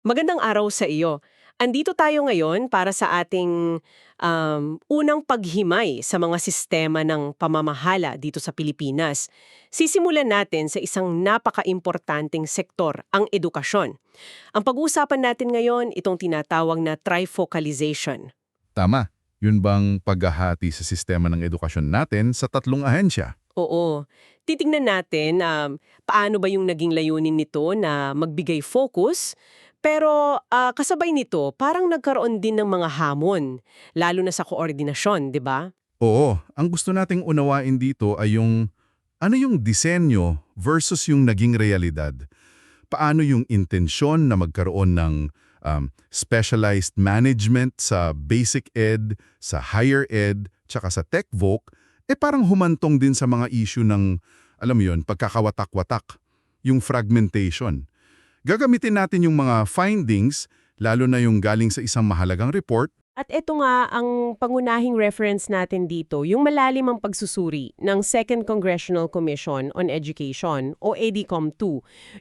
Magandang araw sa iyo. Andito tayo ngayon para sa ating unang paghimay sa mga sistema ng pamamahala dito sa Pilipinas. Sisimulan natin sa isang napaka-importanting sektor, ang edukasyon. Ang pag-uusapan natin ngayon, itong tinatawag na trifocalization. Tama. Yun bang paghahati sa sistema ng edukasyon natin sa tatlong ahensya? Oo. Titingnan natin paano ba yung naging layunin nito na magbigay focus, pero kasabay nito parang nagkaroon din ng mga hamon, lalo na sa koordinasyon, di ba? Oo, ang gusto nating unawain dito ay yung ano yung disenyo versus yung naging realidad. Paano yung intensyon na magkaroon ng specialized management sa basic ed, sa higher ed, tsaka sa tech voc, parang humantong din sa mga issue ng, alam mo yun, pagkakawatak-watak, yung fragmentation. Gagamitin natin yung mga findings, lalo na yung galing sa isang mahalagang report. At ito nga ang pangunahing reference natin dito, yung malalim ang pagsusuri ng Second Congressional Commission on Education o ADCOM-2.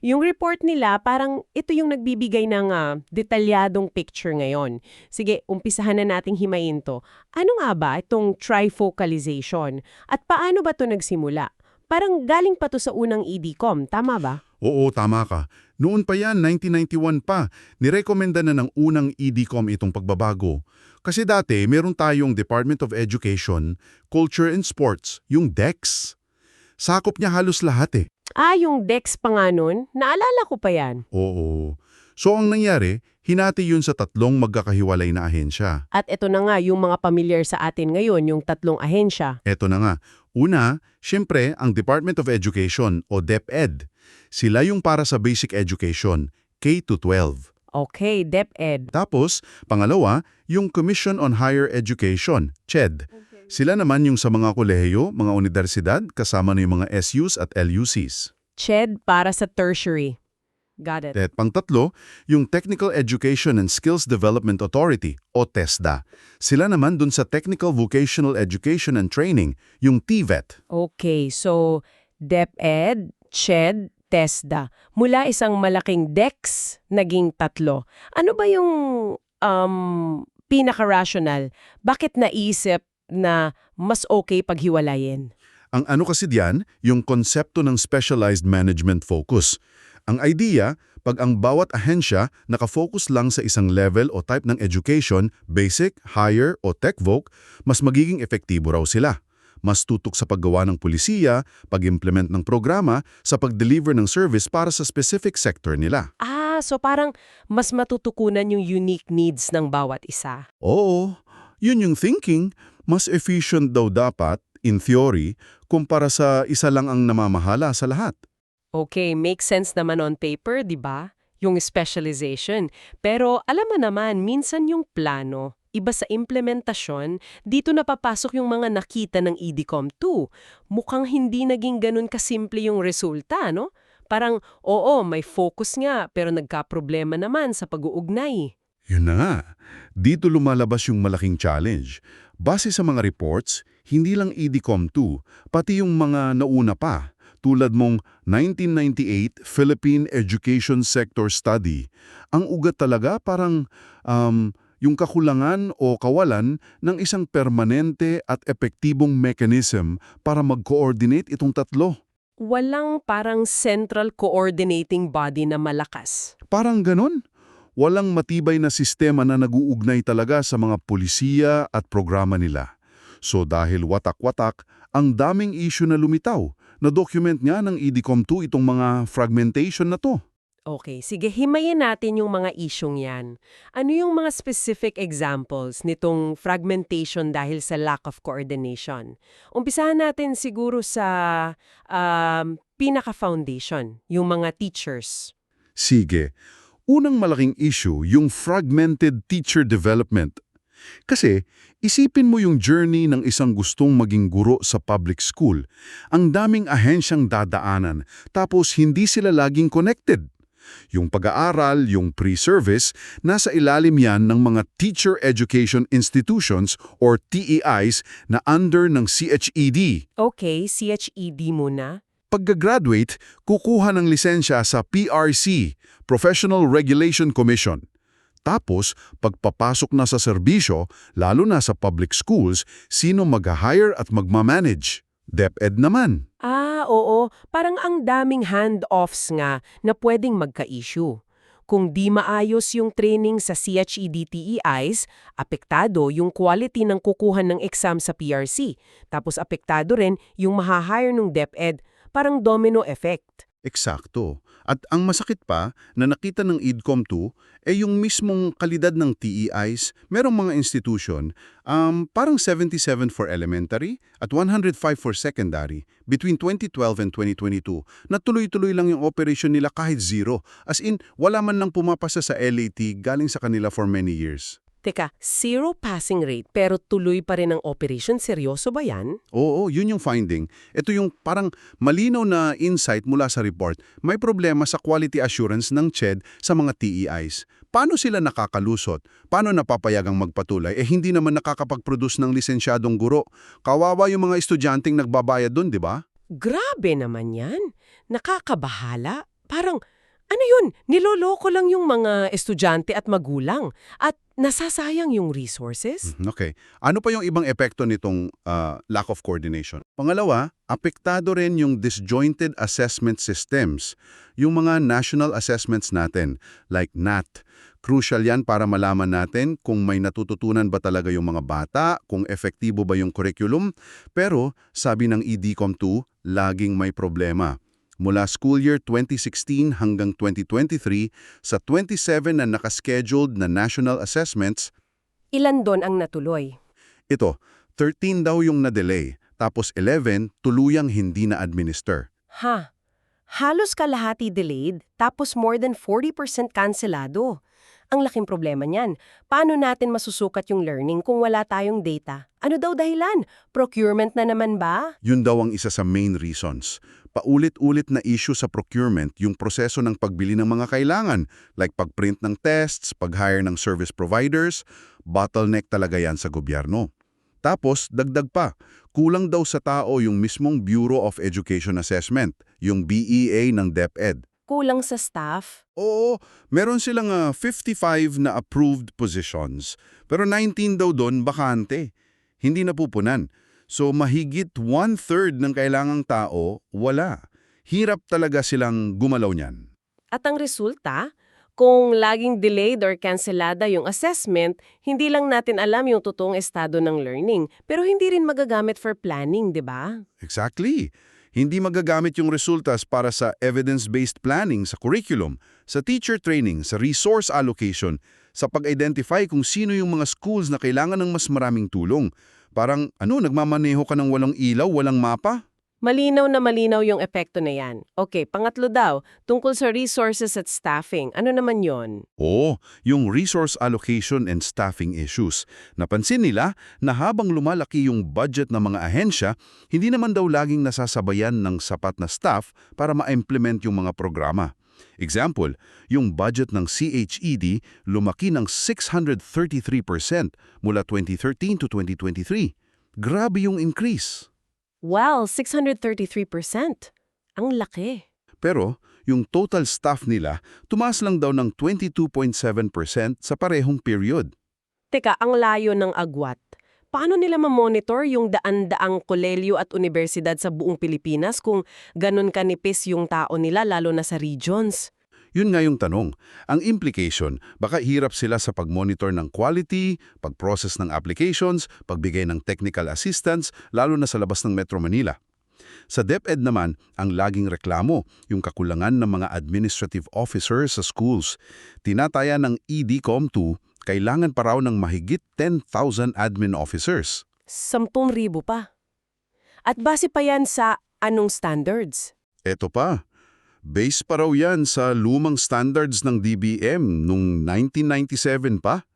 Yung report nila, parang ito yung nagbibigay ng detalyadong picture ngayon. Sige, umpisahan na nating himayin to. Ano nga ba itong trifocalization? At paano ba to nagsimula? Parang galing pa to sa unang EDCOM, tama ba? Oo, tama ka. Noon pa yan, 1991 pa, nirekomenda na ng unang EDCOM itong pagbabago. Kasi dati, meron tayong Department of Education, Culture and Sports, yung DEX. Sakop niya halos lahat eh. Yung DEX pa nga nun, naalala ko pa yan. Oo. So ang nangyari, hinati yun sa tatlong magkakahiwalay na ahensya. At ito na nga yung mga familiar sa atin ngayon, yung tatlong ahensya. Eto na nga. Una, siyempre, ang Department of Education o DepEd. Sila yung para sa basic education, K-12. Okay, DepEd. Tapos, pangalawa, yung Commission on Higher Education, CHED. Sila naman yung sa mga kolehiyo, mga universidad, kasama na yung mga SUs at LUCs. CHED para sa tertiary. Got it. At pangtatlo, yung Technical Education and Skills Development Authority o TESDA. Sila naman dun sa Technical Vocational Education and Training, yung TVET. Okay, so DepEd, CHED, TESDA. Mula isang malaking DEX, naging tatlo. Ano ba yung pinaka-rational? Bakit naisip na mas okay paghiwalayin? Ang ano kasi diyan, yung konsepto ng specialized management focus. Ang idea, pag ang bawat ahensya nakafocus lang sa isang level o type ng education, basic, higher o tech voc, mas magiging epektibo raw sila. Mas tutok sa paggawa ng pulisiya, pag-implement ng programa, sa pag-deliver ng service para sa specific sector nila. So parang mas matutukunan yung unique needs ng bawat isa. Oo, yun yung thinking. Mas efficient daw dapat, in theory, kumpara sa isa lang ang namamahala sa lahat. Okay, makes sense naman on paper, di ba? Yung specialization. Pero alam mo naman, minsan yung plano, iba sa implementasyon, dito napapasok yung mga nakita ng EDCOM 2. Mukhang hindi naging ganun kasimple yung resulta, no? Parang, oo, may focus nga, pero nagka-problema naman sa pag-uugnay. Yun na nga. Dito lumalabas yung malaking challenge. Base sa mga reports, hindi lang EDCOM 2, pati yung mga nauna pa, tulad mong 1998 Philippine Education Sector Study. Ang ugat talaga parang yung kakulangan o kawalan ng isang permanente at epektibong mechanism para mag-coordinate itong tatlo. Walang parang central coordinating body na malakas. Parang ganon. Walang matibay na sistema na naguugnay talaga sa mga pulisiya at programa nila. So dahil watak-watak, ang daming issue na lumitaw. Na-document nga ng EDCOM 2 itong mga fragmentation na to. Okay, sige, himayin natin yung mga isyong yan. Ano yung mga specific examples nitong fragmentation dahil sa lack of coordination? Umpisahan natin siguro sa pinaka-foundation, yung mga teachers. Sige, unang malaking issue yung fragmented teacher development. Kasi isipin mo yung journey ng isang gustong maging guro sa public school. Ang daming ahensyang dadaanan, tapos hindi sila laging connected. Yung pag-aaral, yung pre-service, nasa ilalim yan ng mga Teacher Education Institutions or TEIs na under ng CHED. Okay, CHED muna. pagka-graduate, kukuha ng lisensya sa PRC, Professional Regulation Commission. Tapos, pagpapasok na sa serbisyo, lalo na sa public schools, sino mag-hire at magmamanage? DepEd naman. Oo. Parang ang daming hand-offs nga na pwedeng magka-issue. Kung di maayos yung training sa CHEDTEIs, apektado yung quality ng kukuha ng exam sa PRC. Tapos apektado rin yung maha-hire ng DepEd. Parang domino effect. Eksakto. At ang masakit pa na nakita ng EDCOM2 yung mismong kalidad ng TEIs. Merong mga institution, parang 77 for elementary at 105 for secondary between 2012 and 2022 na tuloy-tuloy lang yung operation nila kahit zero. As in, wala man lang pumapasa sa LAT galing sa kanila for many years. Teka, zero passing rate pero tuloy pa rin ang operation? Seryoso ba yan? Oo, yun yung finding. Ito yung parang malinaw na insight mula sa report. May problema sa quality assurance ng CHED sa mga TEIs. Paano sila nakakalusot? Paano napapayagang magpatuloy? Hindi naman nakakapag-produce ng lisensyadong guro. Kawawa yung mga estudyanteng nagbabayad dun, di ba? Grabe naman yan. Nakakabahala. Parang, ano yun? Niloloko lang yung mga estudyante at magulang. At nasasayang yung resources? Okay. Ano pa yung ibang epekto nitong lack of coordination? Pangalawa, apektado rin yung disjointed assessment systems. Yung mga national assessments natin, like NAT. Crucial yan para malaman natin kung may natututunan ba talaga yung mga bata, kung efektibo ba yung curriculum. Pero, sabi ng EDCOM2, laging may problema. Mula school year 2016 hanggang 2023, sa 27 na nakascheduled na national assessments, Ilan doon ang natuloy? ito, 13 daw yung na-delay, tapos 11 tuluyang hindi na-administer. Halos kalahati delayed, tapos more than 40% kanselado. Ang laking problema niyan. Paano natin masusukat yung learning kung wala tayong data? Ano daw dahilan? Procurement na naman ba? Yun daw ang isa sa main reasons. Paulit-ulit na issue sa procurement yung proseso ng pagbili ng mga kailangan, like pagprint ng tests, pag-hire ng service providers, bottleneck talaga yan sa gobyerno. Tapos, dagdag pa, kulang daw sa tao yung mismong Bureau of Education Assessment, yung BEA ng DepEd. Kulang sa staff? Oo, meron silang 55 na approved positions, pero 19 daw doon bakante. Hindi napupunan. So mahigit 1/3 ng kailangang tao, wala. Hirap talaga silang gumalaw niyan. At ang resulta, kung laging delayed or cancelada yung assessment, hindi lang natin alam yung totoong estado ng learning, pero hindi rin magagamit for planning, di ba? Exactly. Hindi magagamit yung resultas para sa evidence-based planning sa curriculum, sa teacher training, sa resource allocation, sa pag-identify kung sino yung mga schools na kailangan ng mas maraming tulong. Parang, nagmamaneho ka ng walang ilaw, walang mapa? Malinaw na malinaw yung epekto na yan. Okay, pangatlo daw, tungkol sa resources at staffing. Ano naman yon? Oo, yung resource allocation and staffing issues. Napansin nila na habang lumalaki yung budget ng mga ahensya, hindi naman daw laging nasasabayan ng sapat na staff para ma-implement yung mga programa. Example, yung budget ng CHED lumaki ng 633% mula 2013 to 2023. Grabe yung increase. Wow, 633%. Ang laki. Pero yung total staff nila tumaas lang daw ng 22.7% sa parehong period. Teka, ang layo ng agwat. Paano nila ma-monitor yung daan-daang kolelyo at universidad sa buong Pilipinas kung ganun kanipis yung tao nila lalo na sa regions? Yun nga yung tanong. Ang implication, baka hirap sila sa pag-monitor ng quality, pag-process ng applications, pagbigay ng technical assistance, lalo na sa labas ng Metro Manila. Sa DepEd naman, ang laging reklamo, yung kakulangan ng mga administrative officers sa schools. Tinataya ng EDCOM2, kailangan pa raw ng mahigit 10,000 admin officers. 10,000 pa. At base pa yan sa anong standards? Eto pa. Base pa raw yan sa lumang standards ng DBM nung 1997 pa.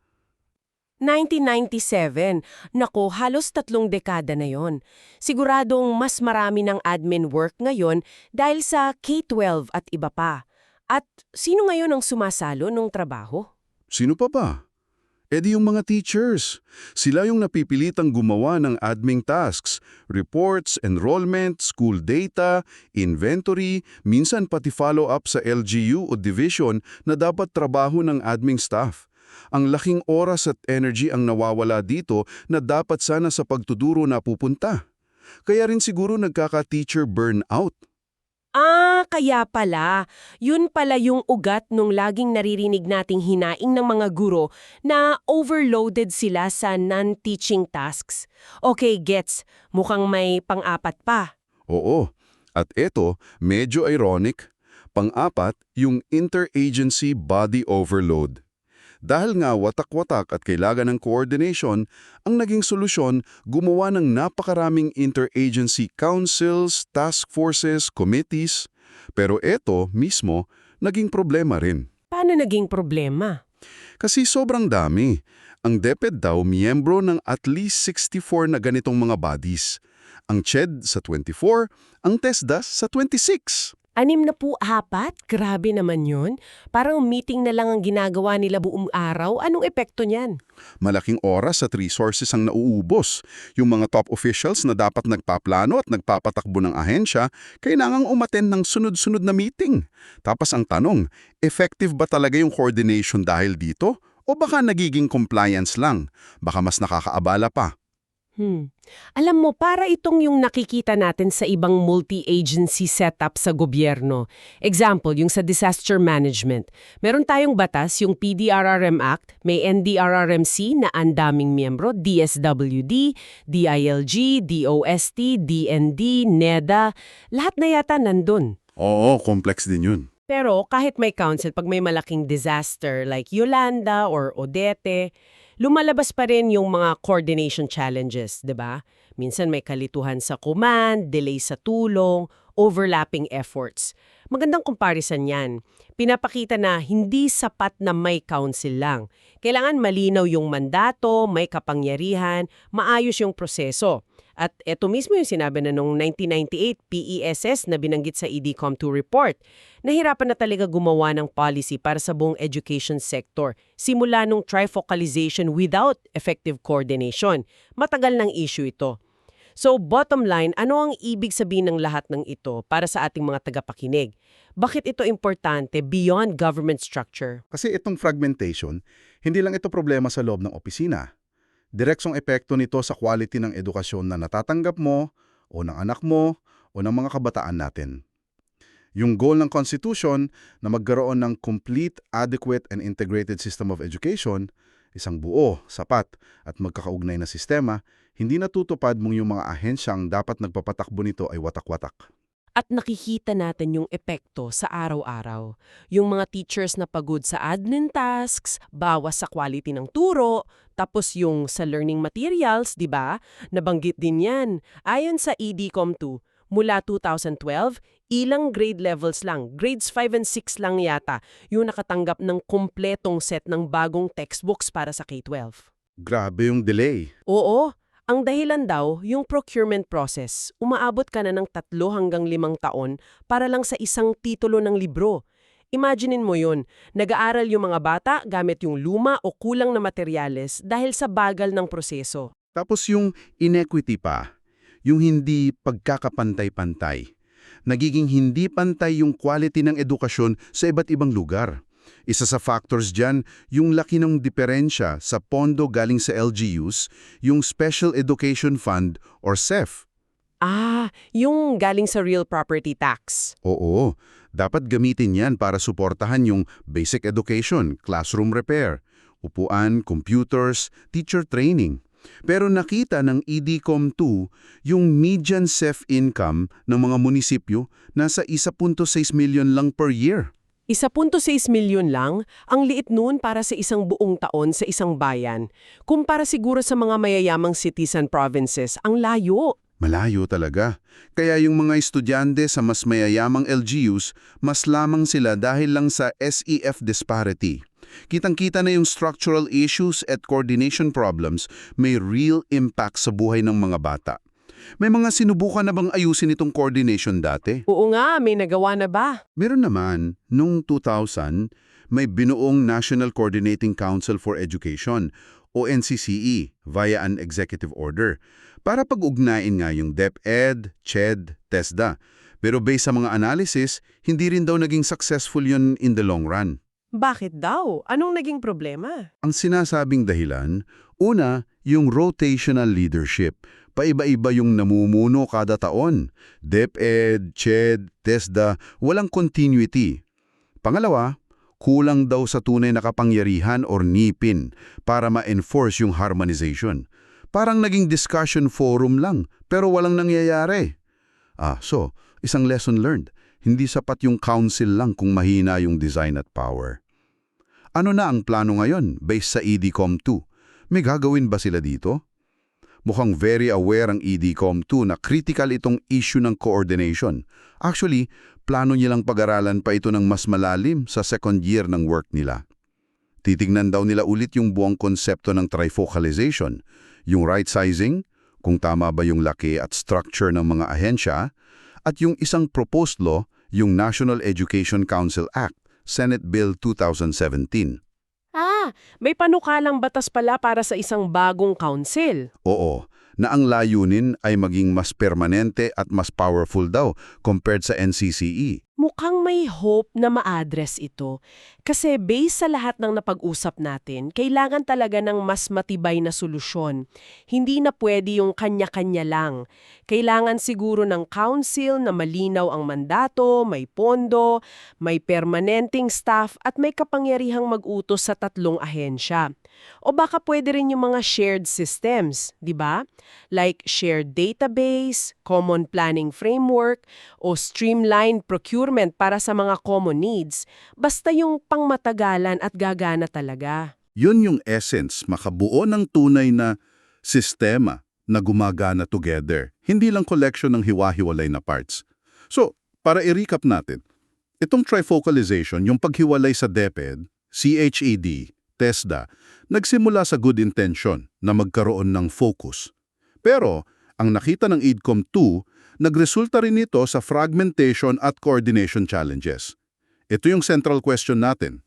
1997. Nako, halos 3 dekada na yon. Siguradong mas marami ng admin work ngayon dahil sa K-12 at iba pa. At sino ngayon ang sumasalo ng trabaho? Sino pa ba? Di yung mga teachers. Sila yung napipilitang gumawa ng admin tasks, reports, enrollment, school data, inventory, minsan pati follow-up sa LGU o division na dapat trabaho ng admin staff. Ang laking oras at energy ang nawawala dito na dapat sana sa pagtuturo na pupunta. Kaya rin siguro nagkaka-teacher burnout. Kaya pala. Yun pala yung ugat nung laging naririnig nating hinaing ng mga guro na overloaded sila sa non-teaching tasks. Okay, gets. Mukhang may pang-apat pa. Oo. At eto, medyo ironic. Pang-apat, yung interagency body overload. Dahil nga watak-watak at kailangan ng coordination, ang naging solusyon, gumawa ng napakaraming interagency councils, task forces, committees. Pero eto mismo, naging problema rin. Paano naging problema? Kasi sobrang dami. Ang DepEd daw miyembro ng at least 64 na ganitong mga bodies. Ang CHED sa 24, ang TESDAS sa 26. 64? Grabe naman yun. Parang meeting na lang ang ginagawa nila buong araw. Anong epekto niyan? Malaking oras at resources ang nauubos. Yung mga top officials na dapat nagpaplano at nagpapatakbo ng ahensya, kailangang umattend ng sunod-sunod na meeting. Tapos ang tanong, effective ba talaga yung coordination dahil dito? O baka nagiging compliance lang? Baka mas nakakaabala pa. Alam mo, para itong yung nakikita natin sa ibang multi-agency setup sa gobyerno. Example, yung sa disaster management. Meron tayong batas, yung PDRRM Act, may NDRRMC na andaming miyembro, DSWD, DILG, DOST, DND, NEDA, lahat na yata nandun. Oo, complex din yun. Pero kahit may council, pag may malaking disaster like Yolanda or Odete, lumalabas pa rin yung mga coordination challenges, 'di ba? Minsan may kalituhan sa command, delay sa tulong, overlapping efforts. Magandang comparison 'yan. Pinapakita na hindi sapat na may council lang. Kailangan malinaw yung mandato, may kapangyarihan, maayos yung proseso. At eto mismo yung sinabi na noong 1998 PESS na binanggit sa EDCOM2 report. Nahirapan na talaga gumawa ng policy para sa buong education sector. Simula nung trifocalization without effective coordination. Matagal ng issue ito. So bottom line, ano ang ibig sabihin ng lahat ng ito para sa ating mga tagapakinig? Bakit ito importante beyond government structure? Kasi itong fragmentation, hindi lang ito problema sa loob ng opisina. Direksong epekto nito sa quality ng edukasyon na natatanggap mo, o ng anak mo, o ng mga kabataan natin. Yung goal ng Constitution na magkaroon ng complete, adequate, and integrated system of education, isang buo, sapat, at magkakaugnay na sistema, hindi natutupad mong yung mga ahensyang dapat nagpapatakbo nito ay watak-watak. At nakikita natin yung epekto sa araw-araw. Yung mga teachers na pagod sa admin tasks, bawas sa quality ng turo, tapos yung sa learning materials, di ba? Nabanggit din yan. Ayon sa EDCOM2, mula 2012, ilang grade levels lang, grades 5 and 6 lang yata, yung nakatanggap ng kumpletong set ng bagong textbooks para sa K-12. Grabe yung delay. Oo. Ang dahilan daw, yung procurement process, umaabot ka na ng 3 hanggang 5 taon para lang sa isang titulo ng libro. Imaginein mo yun, nag-aaral yung mga bata gamit yung luma o kulang na materyales dahil sa bagal ng proseso. Tapos yung inequity pa, yung hindi pagkakapantay-pantay. Nagiging hindi pantay yung quality ng edukasyon sa iba't ibang lugar. Isa sa factors dyan, yung laki ng diferensya sa pondo galing sa LGUs, yung Special Education Fund or SEF. Yung galing sa real property tax. Oo, dapat gamitin yan para suportahan yung basic education, classroom repair, upuan, computers, teacher training. Pero nakita ng EDCOM2 yung median SEF income ng mga munisipyo nasa 1.6 million lang per year. 1.6 milyon lang, ang liit nun para sa isang buong taon sa isang bayan. Kumpara siguro sa mga mayayamang cities and provinces, ang layo. Malayo talaga. Kaya yung mga estudyante sa mas mayayamang LGUs, mas lamang sila dahil lang sa SEF disparity. Kitang-kita na yung structural issues at coordination problems may real impact sa buhay ng mga bata. May mga sinubukan na bang ayusin itong coordination dati? Oo nga, may nagawa na ba? Meron naman, noong 2000, may binuong National Coordinating Council for Education o NCCE via an executive order para pag-ugnain nga yung DepEd, CHED, TESDA. Pero based sa mga analysis, hindi rin daw naging successful yun in the long run. Bakit daw? Anong naging problema? Ang sinasabing dahilan, una, yung rotational leadership. Paiba-iba yung namumuno kada taon. DepEd, CHED, TESDA, walang continuity. Pangalawa, kulang daw sa tunay na kapangyarihan or ngipin para ma-enforce yung harmonization. Parang naging discussion forum lang, pero walang nangyayari. So, isang lesson learned. Hindi sapat yung council lang kung mahina yung design at power. Ano na ang plano ngayon based sa EDCOM2? May gagawin ba sila dito? Mukhang very aware ang EDCOM2 na critical itong issue ng coordination. Actually, plano nilang pag-aralan pa ito ng mas malalim sa second year ng work nila. Titignan daw nila ulit yung buong konsepto ng trifocalization, yung right sizing, kung tama ba yung laki at structure ng mga ahensya, at yung isang proposed law, yung National Education Council Act, Senate Bill 2017. May panukalang batas pala para sa isang bagong council. Oo, na ang layunin ay maging mas permanente at mas powerful daw compared sa NCCE. Mukhang may hope na ma-address ito. Kasi based sa lahat ng napag-usap natin, kailangan talaga ng mas matibay na solusyon. Hindi na pwede yung kanya-kanya lang. Kailangan siguro ng council na malinaw ang mandato, may pondo, may permanenteng staff at may kapangyarihang mag-utos sa tatlong ahensya. O baka pwede rin yung mga shared systems, di ba? Like shared database, common planning framework, o streamlined procurement para sa mga common needs. Basta yung pangmatagalan at gagana talaga. Yun yung essence, makabuo ng tunay na sistema na gumagana together. Hindi lang collection ng hiwa-hiwalay na parts. So, para i-recap natin, itong trifocalization, yung paghiwalay sa DepEd, CHED, TESDA, nagsimula sa good intention na magkaroon ng focus. Pero, ang nakita ng EDCOM2, nagresulta rin ito sa fragmentation at coordination challenges. Ito yung central question natin.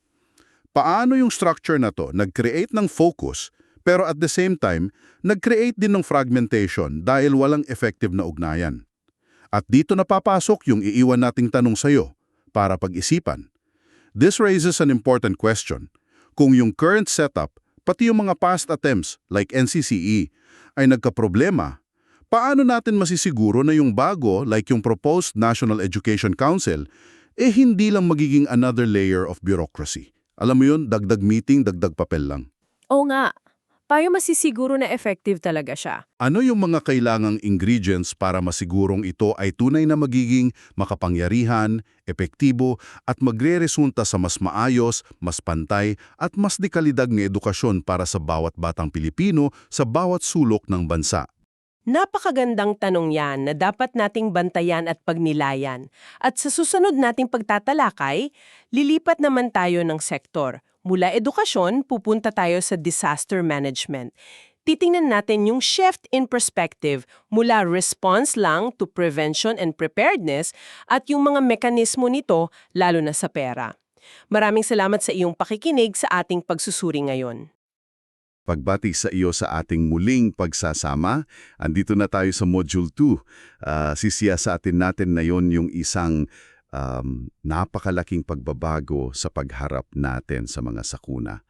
Paano yung structure na to nag-create ng focus, pero at the same time, nag-create din ng fragmentation dahil walang effective na ugnayan? At dito napapasok yung iiwan nating tanong sa'yo para pag-isipan. This raises an important question. Kung yung current setup, pati yung mga past attempts like NCCE, ay nagkaproblema, paano natin masisiguro na yung bago like yung proposed National Education Council, hindi lang magiging another layer of bureaucracy? Alam mo yun, dagdag meeting, dagdag papel lang. Oo nga. Paano masisiguro na effective talaga siya? Ano yung mga kailangang ingredients para masigurong ito ay tunay na magiging makapangyarihan, epektibo at magre-resulta sa mas maayos, mas pantay at mas dekalidad na edukasyon para sa bawat batang Pilipino sa bawat sulok ng bansa? Napakagandang tanong yan na dapat nating bantayan at pagnilayan. At sa susunod nating pagtatalakay, lilipat naman tayo ng sektor. Mula edukasyon, pupunta tayo sa disaster management. Titingnan natin yung shift in perspective mula response lang to prevention and preparedness at yung mga mekanismo nito lalo na sa pera. Maraming salamat sa iyong pakikinig sa ating pagsusuri ngayon. Pagbati sa iyo sa ating muling pagsasama, andito na tayo sa Module 2. Sisiyasatin natin na yon yung isang napakalaking pagbabago sa pagharap natin sa mga sakuna.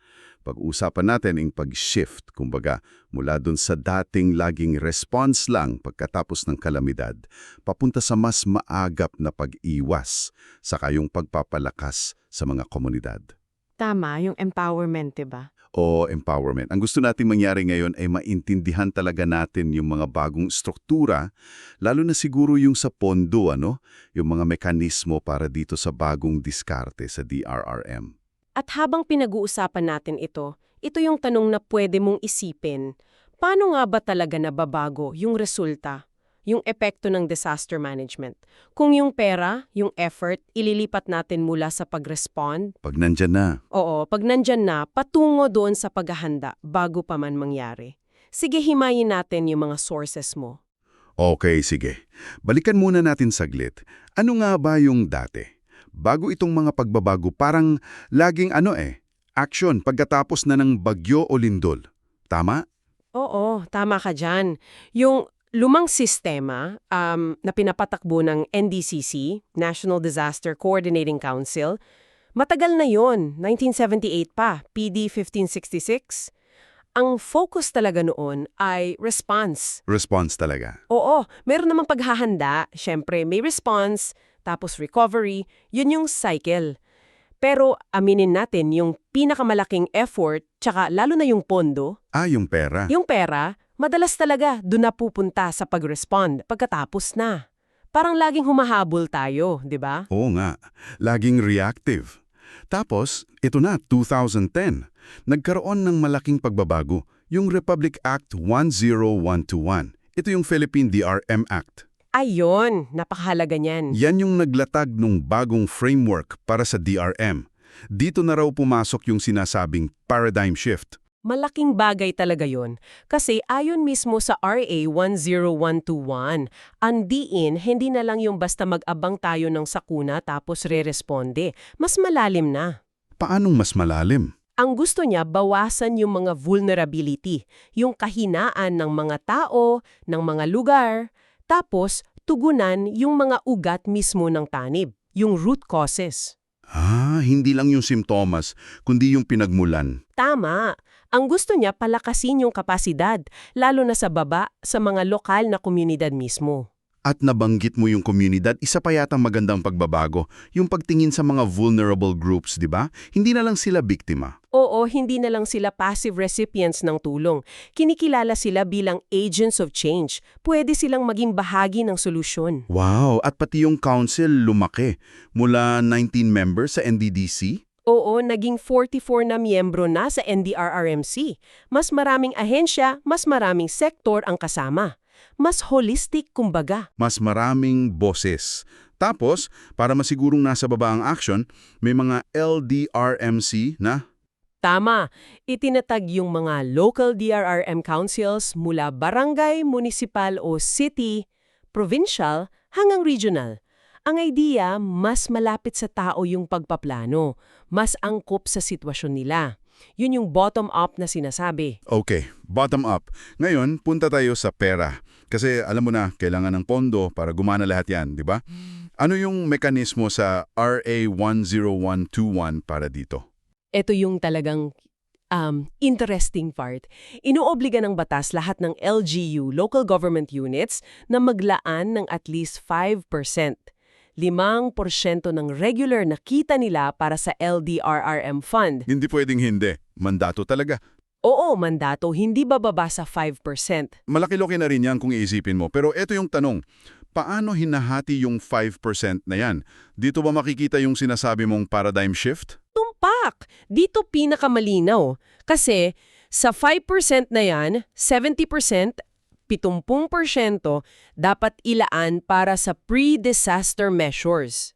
Pag-usapan natin ang pag-shift, kumbaga, mula dun sa dating laging response lang pagkatapos ng kalamidad, papunta sa mas maagap na pag-iwas, saka yung pagpapalakas sa mga komunidad. Tama, yung empowerment, diba? O empowerment. Ang gusto nating mangyari ngayon ay maintindihan talaga natin yung mga bagong struktura, lalo na siguro yung sa pondo, yung mga mekanismo para dito sa bagong diskarte sa DRRM. At habang pinag-uusapan natin ito yung tanong na pwede mong isipin. Paano nga ba talaga nababago yung resulta, yung epekto ng disaster management? Kung yung pera, yung effort, ililipat natin mula sa pag-respond? Pag nandyan na. Oo, pag nandyan na, patungo doon sa paghahanda bago pa man mangyari. Sige, himayin natin yung mga sources mo. Okay, sige. Balikan muna natin saglit. Ano nga ba yung dati? bago itong mga pagbabago, parang laging action pagkatapos na ng bagyo o lindol. Tama? Oo, tama ka dyan. Yung lumang sistema na pinapatakbo ng NDCC, National Disaster Coordinating Council, matagal na yon, 1978 pa, PD 1566. Ang focus talaga noon ay response. Response talaga. Oo, meron namang paghahanda. Siyempre, may response, tapos recovery. Yun yung cycle. Pero aminin natin, yung pinakamalaking effort, tsaka lalo na yung pondo, Yung pera. yung pera, madalas talaga doon na pupunta sa pag-respond pagkatapos na. Parang laging humahabol tayo, di ba? Oo nga, laging reactive. Tapos, ito na, 2010. Nagkaroon ng malaking pagbabago, yung Republic Act 10121. Ito yung Philippine DRM Act. Ayun, napakahalaga niyan. Yan yung naglatag ng bagong framework para sa DRM. Dito na raw pumasok yung sinasabing paradigm shift. Malaking bagay talaga yon kasi ayon mismo sa RA 10121, ang diin hindi na lang yung basta mag-abang tayo ng sakuna tapos re-responde. Mas malalim na. Paanong mas malalim? Ang gusto niya, bawasan yung mga vulnerability, yung kahinaan ng mga tao, ng mga lugar, tapos tugunan yung mga ugat mismo ng tanib, yung root causes. Hindi lang yung simptomas, kundi yung pinagmulan. Tama. Ang gusto niya palakasin yung kapasidad, lalo na sa baba, sa mga lokal na komunidad mismo. At nabanggit mo yung komunidad, isa pa yatang magandang pagbabago, yung pagtingin sa mga vulnerable groups, di ba? Hindi na lang sila biktima. Oo, hindi na lang sila passive recipients ng tulong. Kinikilala sila bilang agents of change. Pwede silang maging bahagi ng solusyon. Wow, at pati yung council lumaki. Mula 19 members sa NDDC? Oo, naging 44 na miyembro na sa NDRRMC. Mas maraming ahensya, mas maraming sektor ang kasama. Mas holistic kumbaga. Mas maraming boses. Tapos, para masigurong nasa baba ang action, may mga LDRMC na Tama, itinatag yung mga local DRRM councils mula barangay, municipal o city, provincial hanggang regional. Ang idea, mas malapit sa tao yung pagpaplano, mas angkop sa sitwasyon nila. Yun yung bottom-up na sinasabi. Okay, bottom up. Ngayon, punta tayo sa pera. Kasi alam mo na, kailangan ng pondo para gumana lahat yan, di ba? Ano yung mekanismo sa RA 10121 para dito? Ito yung talagang interesting part. Inuobliga ng batas lahat ng LGU, local government units, na maglaan ng at least 5%. 5% ng regular na kita nila para sa LDRRM fund. Hindi pwedeng hindi. Mandato talaga. Oo, mandato, hindi bababa sa 5%. Malaki-laki na rin yan kung iisipin mo. Pero ito yung tanong, paano hinahati yung 5% na yan? Dito ba makikita yung sinasabi mong paradigm shift? Tumpak! Dito pinakamalinaw. Kasi sa 5% na yan, 70%, 70% dapat ilaan para sa pre-disaster measures.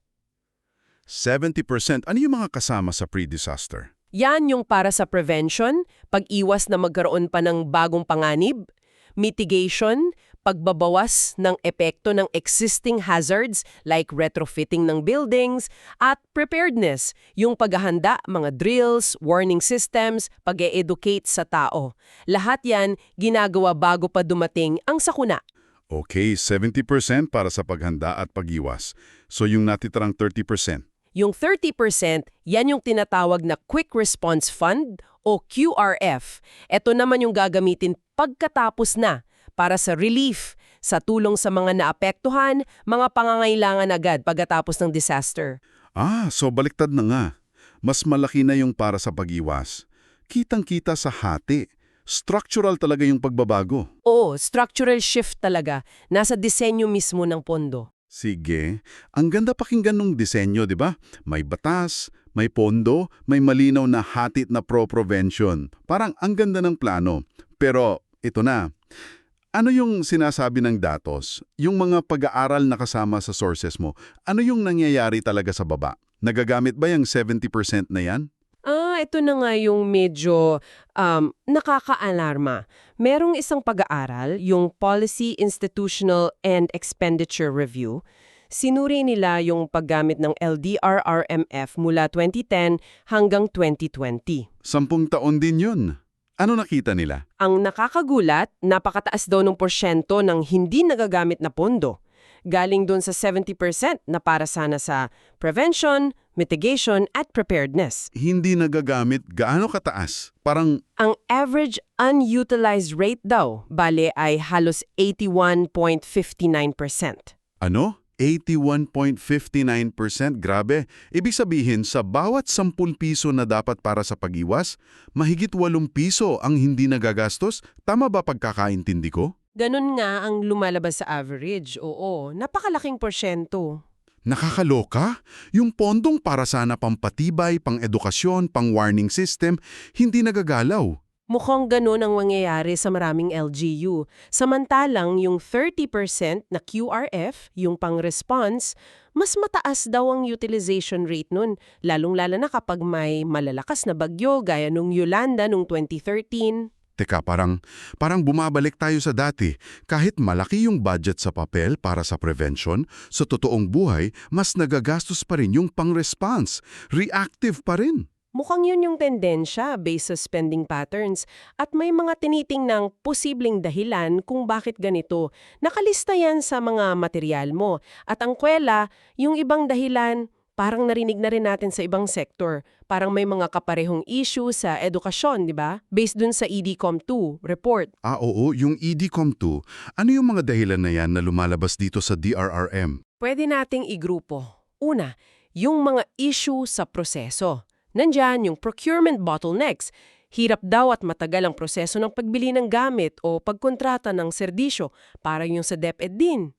70%. Ano yung mga kasama sa pre-disaster? Yan yung para sa prevention, pag-iwas na magkaroon pa ng bagong panganib, mitigation, pagbabawas ng epekto ng existing hazards like retrofitting ng buildings, at preparedness, yung paghahanda, mga drills, warning systems, pag-e-educate sa tao. Lahat yan ginagawa bago pa dumating ang sakuna. Okay, 70% para sa paghanda at pag-iwas. So yung natitirang 30%. Yung 30%, yan yung tinatawag na Quick Response Fund o QRF. Ito naman yung gagamitin pagkatapos na para sa relief, sa tulong sa mga naapektuhan, mga pangangailangan agad pagkatapos ng disaster. So baliktad na nga. Mas malaki na yung para sa pag-iwas. Kitang-kita sa hati. Structural talaga yung pagbabago. Oo, structural shift talaga. Nasa disenyo mismo ng pondo. Sige. Ang ganda pakinggan ng disenyo, di ba? May batas, may pondo, may malinaw na hatit na pro-prevention. Parang ang ganda ng plano. Pero ito na. Ano yung sinasabi ng datos? Yung mga pag-aaral na kasama sa sources mo, ano yung nangyayari talaga sa baba? Nagagamit ba yung 70% na yan? Ito na nga yung medyo nakaka-alarma. Merong isang pag-aaral, yung Policy Institutional and Expenditure Review. Sinuri nila yung paggamit ng LDRRMF mula 2010 hanggang 2020. 10 taon din yun. Ano nakita nila? Ang nakakagulat, napakataas daw ng porsyento ng hindi nagagamit na pondo. Galing dun sa 70% na para sana sa prevention, mitigation, at preparedness. Hindi nagagamit gaano kataas? Parang, Ang average unutilized rate daw, bale ay halos 81.59%. ano? 81.59%? Grabe. Ibig sabihin, sa bawat 10 piso na dapat para sa pag-iwas, mahigit 8 piso ang hindi nagagastos? Tama ba pagkakaintindi ko? Ganun nga ang lumalabas sa average, oo. Napakalaking porsyento. Nakakaloka? Yung pondong para sana pampatibay, pang-edukasyon, pang-warning system, hindi nagagalaw. Mukhang ganun ang mangyayari sa maraming LGU. Samantalang yung 30% na QRF, yung pang-response, mas mataas daw ang utilization rate nun, lalong-lala na kapag may malalakas na bagyo gaya nung Yolanda nung 2013. Teka, parang bumabalik tayo sa dati. Kahit malaki yung budget sa papel para sa prevention, sa totoong buhay, mas nagagastos pa rin yung pang-response. Reactive pa rin. Mukhang yun yung tendensya based sa spending patterns at may mga tinitingnang posibleng dahilan kung bakit ganito. Nakalista yan sa mga material mo. At ang kwela, yung ibang dahilan, parang narinig na rin natin sa ibang sektor. Parang may mga kaparehong issue sa edukasyon, di ba? Based dun sa EDCOM2 report. Oo, yung EDCOM2. Ano yung mga dahilan na yan na lumalabas dito sa DRRM? Pwede nating igrupo. Una, yung mga issue sa proseso. Nandyan yung procurement bottlenecks. Hirap daw at matagal ang proseso ng pagbili ng gamit o pagkontrata ng serbisyo, para yung sa DepEd din.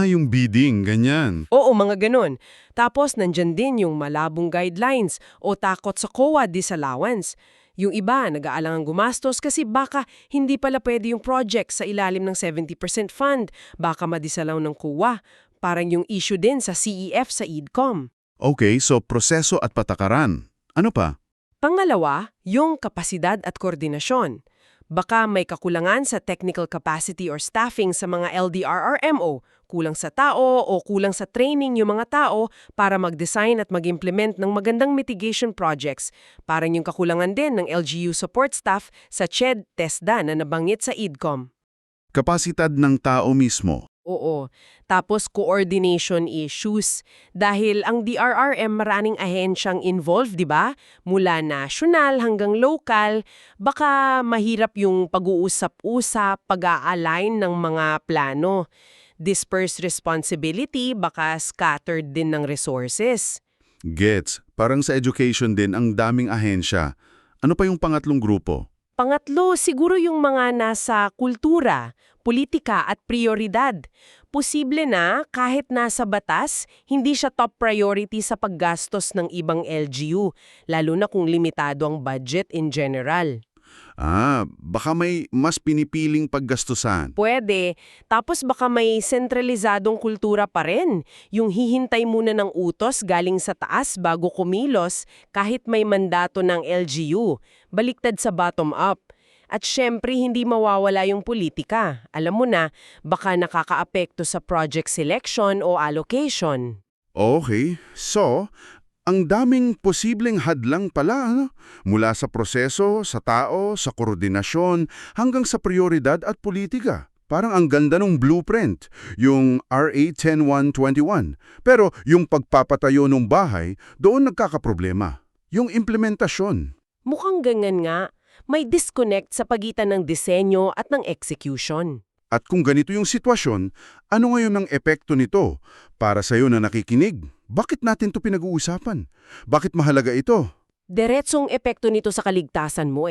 Yung bidding, ganyan. Oo, mga ganun. Tapos nandyan din yung malabong guidelines o takot sa COA disallowance. Yung iba, nag-aalangang gumastos kasi baka hindi pala pwede yung project sa ilalim ng 70% fund. Baka madisalaw ng COA. Parang yung issue din sa CEF sa EDCOM. Okay, so proseso at patakaran. Ano pa? Pangalawa, yung kapasidad at koordinasyon. Baka may kakulangan sa technical capacity or staffing sa mga LDRRMO, kulang sa tao o kulang sa training yung mga tao para mag-design at mag-implement ng magandang mitigation projects. Parang yung kakulangan din ng LGU support staff sa CHED TESDA na nabanggit sa EDCOM. Kapasidad ng tao mismo. Oo. Tapos coordination issues. Dahil ang DRRM maraming ahensyang involved, di ba? Mula national hanggang local, baka mahirap yung pag-uusap-usap, pag-a-align ng mga plano. Dispersed responsibility, baka scattered din ng resources. Gets. Parang sa education din ang daming ahensya. Ano pa yung pangatlong grupo? Pangatlo, siguro yung mga nasa kultura, politika at prioridad. Posible na kahit nasa batas, hindi siya top priority sa paggastos ng ibang LGU, lalo na kung limitado ang budget in general. Baka may mas pinipiling paggastusan. Pwede. Tapos baka may sentralizadong kultura pa rin. Yung hihintay muna ng utos galing sa taas bago kumilos kahit may mandato ng LGU. Baliktad sa bottom-up. At syempre, hindi mawawala yung politika. Alam mo na, baka nakakaapekto sa project selection o allocation. Okay, so, ang daming posibleng hadlang pala, ano? Mula sa proseso, sa tao, sa koordinasyon, hanggang sa prioridad at politika. Parang ang ganda ng blueprint, yung RA 10121. Pero yung pagpapatayo ng bahay, doon nagkakaproblema. Yung implementasyon. Mukhang ganyan nga. May disconnect sa pagitan ng disenyo at ng execution. At kung ganito yung sitwasyon, ano ngayon ang epekto nito? Para sa'yo na nakikinig, bakit natin to pinag-uusapan? Bakit mahalaga ito? Diretsong epekto nito sa kaligtasan mo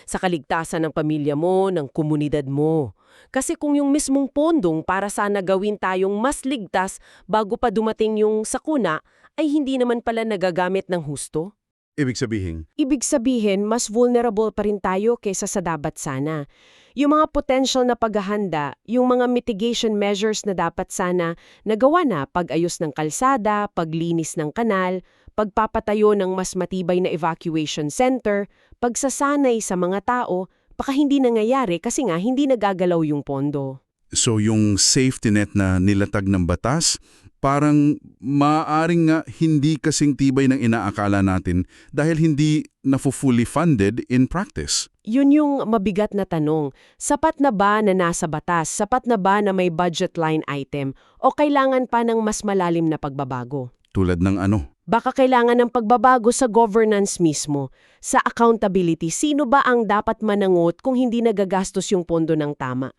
Sa kaligtasan ng pamilya mo, ng komunidad mo. Kasi kung yung mismong pondong para sana gawin tayong mas ligtas bago pa dumating yung sakuna, ay hindi naman pala nagagamit ng husto. Ibig sabihin, mas vulnerable pa rin tayo kaysa sa dapat sana. Yung mga potential na paghahanda, yung mga mitigation measures na dapat sana nagawa na pag-ayos ng kalsada, paglinis ng kanal, pagpapatayo ng mas matibay na evacuation center, pagsasanay sa mga tao, baka hindi nangyayari kasi nga hindi nagagalaw yung pondo. So yung safety net na nilatag ng batas, parang maaaring nga hindi kasing tibay ng inaakala natin dahil hindi na-fully funded in practice. Yun yung mabigat na tanong. Sapat na ba na nasa batas? Sapat na ba na may budget line item? O kailangan pa ng mas malalim na pagbabago? Tulad ng ano? Baka kailangan ng pagbabago sa governance mismo, sa accountability. Sino ba ang dapat manangot kung hindi nagagastos yung pondo ng tama?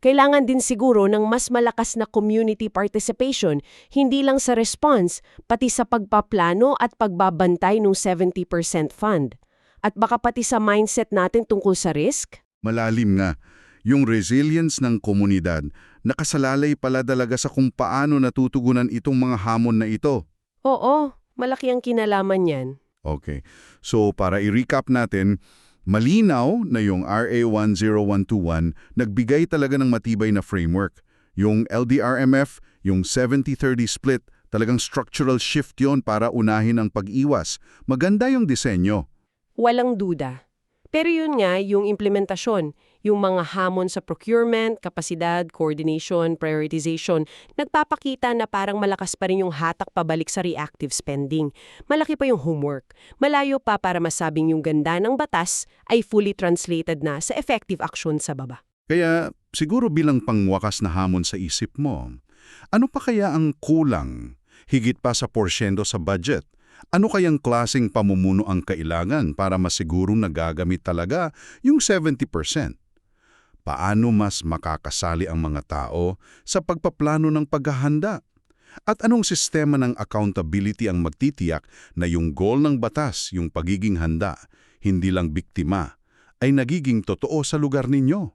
Kailangan din siguro ng mas malakas na community participation, hindi lang sa response, pati sa pagpaplano at pagbabantay ng 70% fund. At baka pati sa mindset natin tungkol sa risk? Malalim nga. Yung resilience ng komunidad, nakasalalay pala talaga sa kung paano natutugunan itong mga hamon na ito. Oo, malaki ang kinalaman yan. Okay. So para i-recap natin, malinaw na yung RA 10121 nagbigay talaga ng matibay na framework. Yung LDRMF, yung 70-30 split, talagang structural shift yon para unahin ang pag-iwas. Maganda yung disenyo. Walang duda. Pero yun nga, yung implementasyon, yung mga hamon sa procurement, kapasidad, coordination, prioritization, nagpapakita na parang malakas pa rin yung hatak pabalik sa reactive spending. Malaki pa yung homework. Malayo pa para masabing yung ganda ng batas ay fully translated na sa effective action sa baba. Kaya siguro bilang pangwakas na hamon sa isip mo, ano pa kaya ang kulang? Higit pa sa porsyento sa budget? Ano kayang klaseng pamumuno ang kailangan para masigurong nagagamit talaga yung 70%? Paano mas makakasali ang mga tao sa pagpaplano ng paghahanda? At anong sistema ng accountability ang magtitiyak na yung goal ng batas, yung pagiging handa, hindi lang biktima, ay nagiging totoo sa lugar ninyo?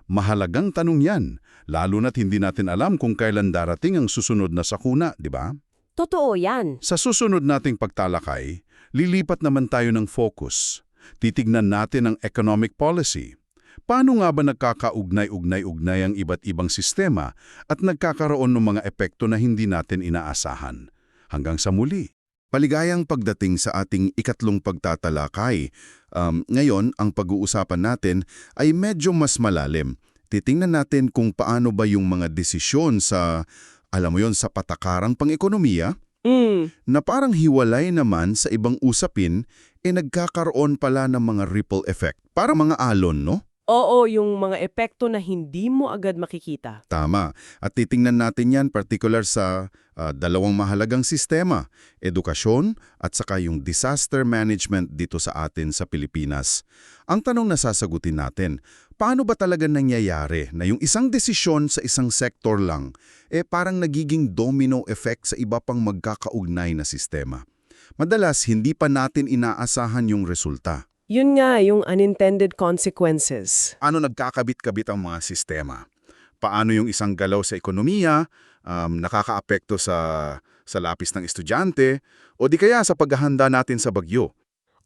Mahalagang tanong yan, lalo na't hindi natin alam kung kailan darating ang susunod na sakuna, di ba? Totoo yan. Sa susunod nating pagtalakay, lilipat naman tayo ng focus. Titignan natin ang economic policy. Paano nga ba nagkakaugnay-ugnay-ugnay ang iba't ibang sistema at nagkakaroon ng mga epekto na hindi natin inaasahan? Hanggang sa muli. Paligayang pagdating sa ating ikatlong pagtatalakay. Ngayon, ang pag-uusapan natin ay medyo mas malalim. Titingnan natin kung paano ba yung mga desisyon sa sa patakarang pang-ekonomiya, na parang hiwalay naman sa ibang usapin, nagkakaroon pala ng mga ripple effect. Parang mga alon, no? Oo, yung mga epekto na hindi mo agad makikita. Tama. At titingnan natin yan particular sa dalawang mahalagang sistema, edukasyon at saka yung disaster management dito sa atin sa Pilipinas. Ang tanong na sasagutin natin, paano ba talaga nangyayari na yung isang desisyon sa isang sektor lang, parang nagiging domino effect sa iba pang magkakaugnay na sistema? Madalas, hindi pa natin inaasahan yung resulta. Yun nga, yung unintended consequences. Ano nagkakabit-kabit ang mga sistema? Paano yung isang galaw sa ekonomiya nakakaapekto sa lapis ng estudyante o di kaya sa paghahanda natin sa bagyo?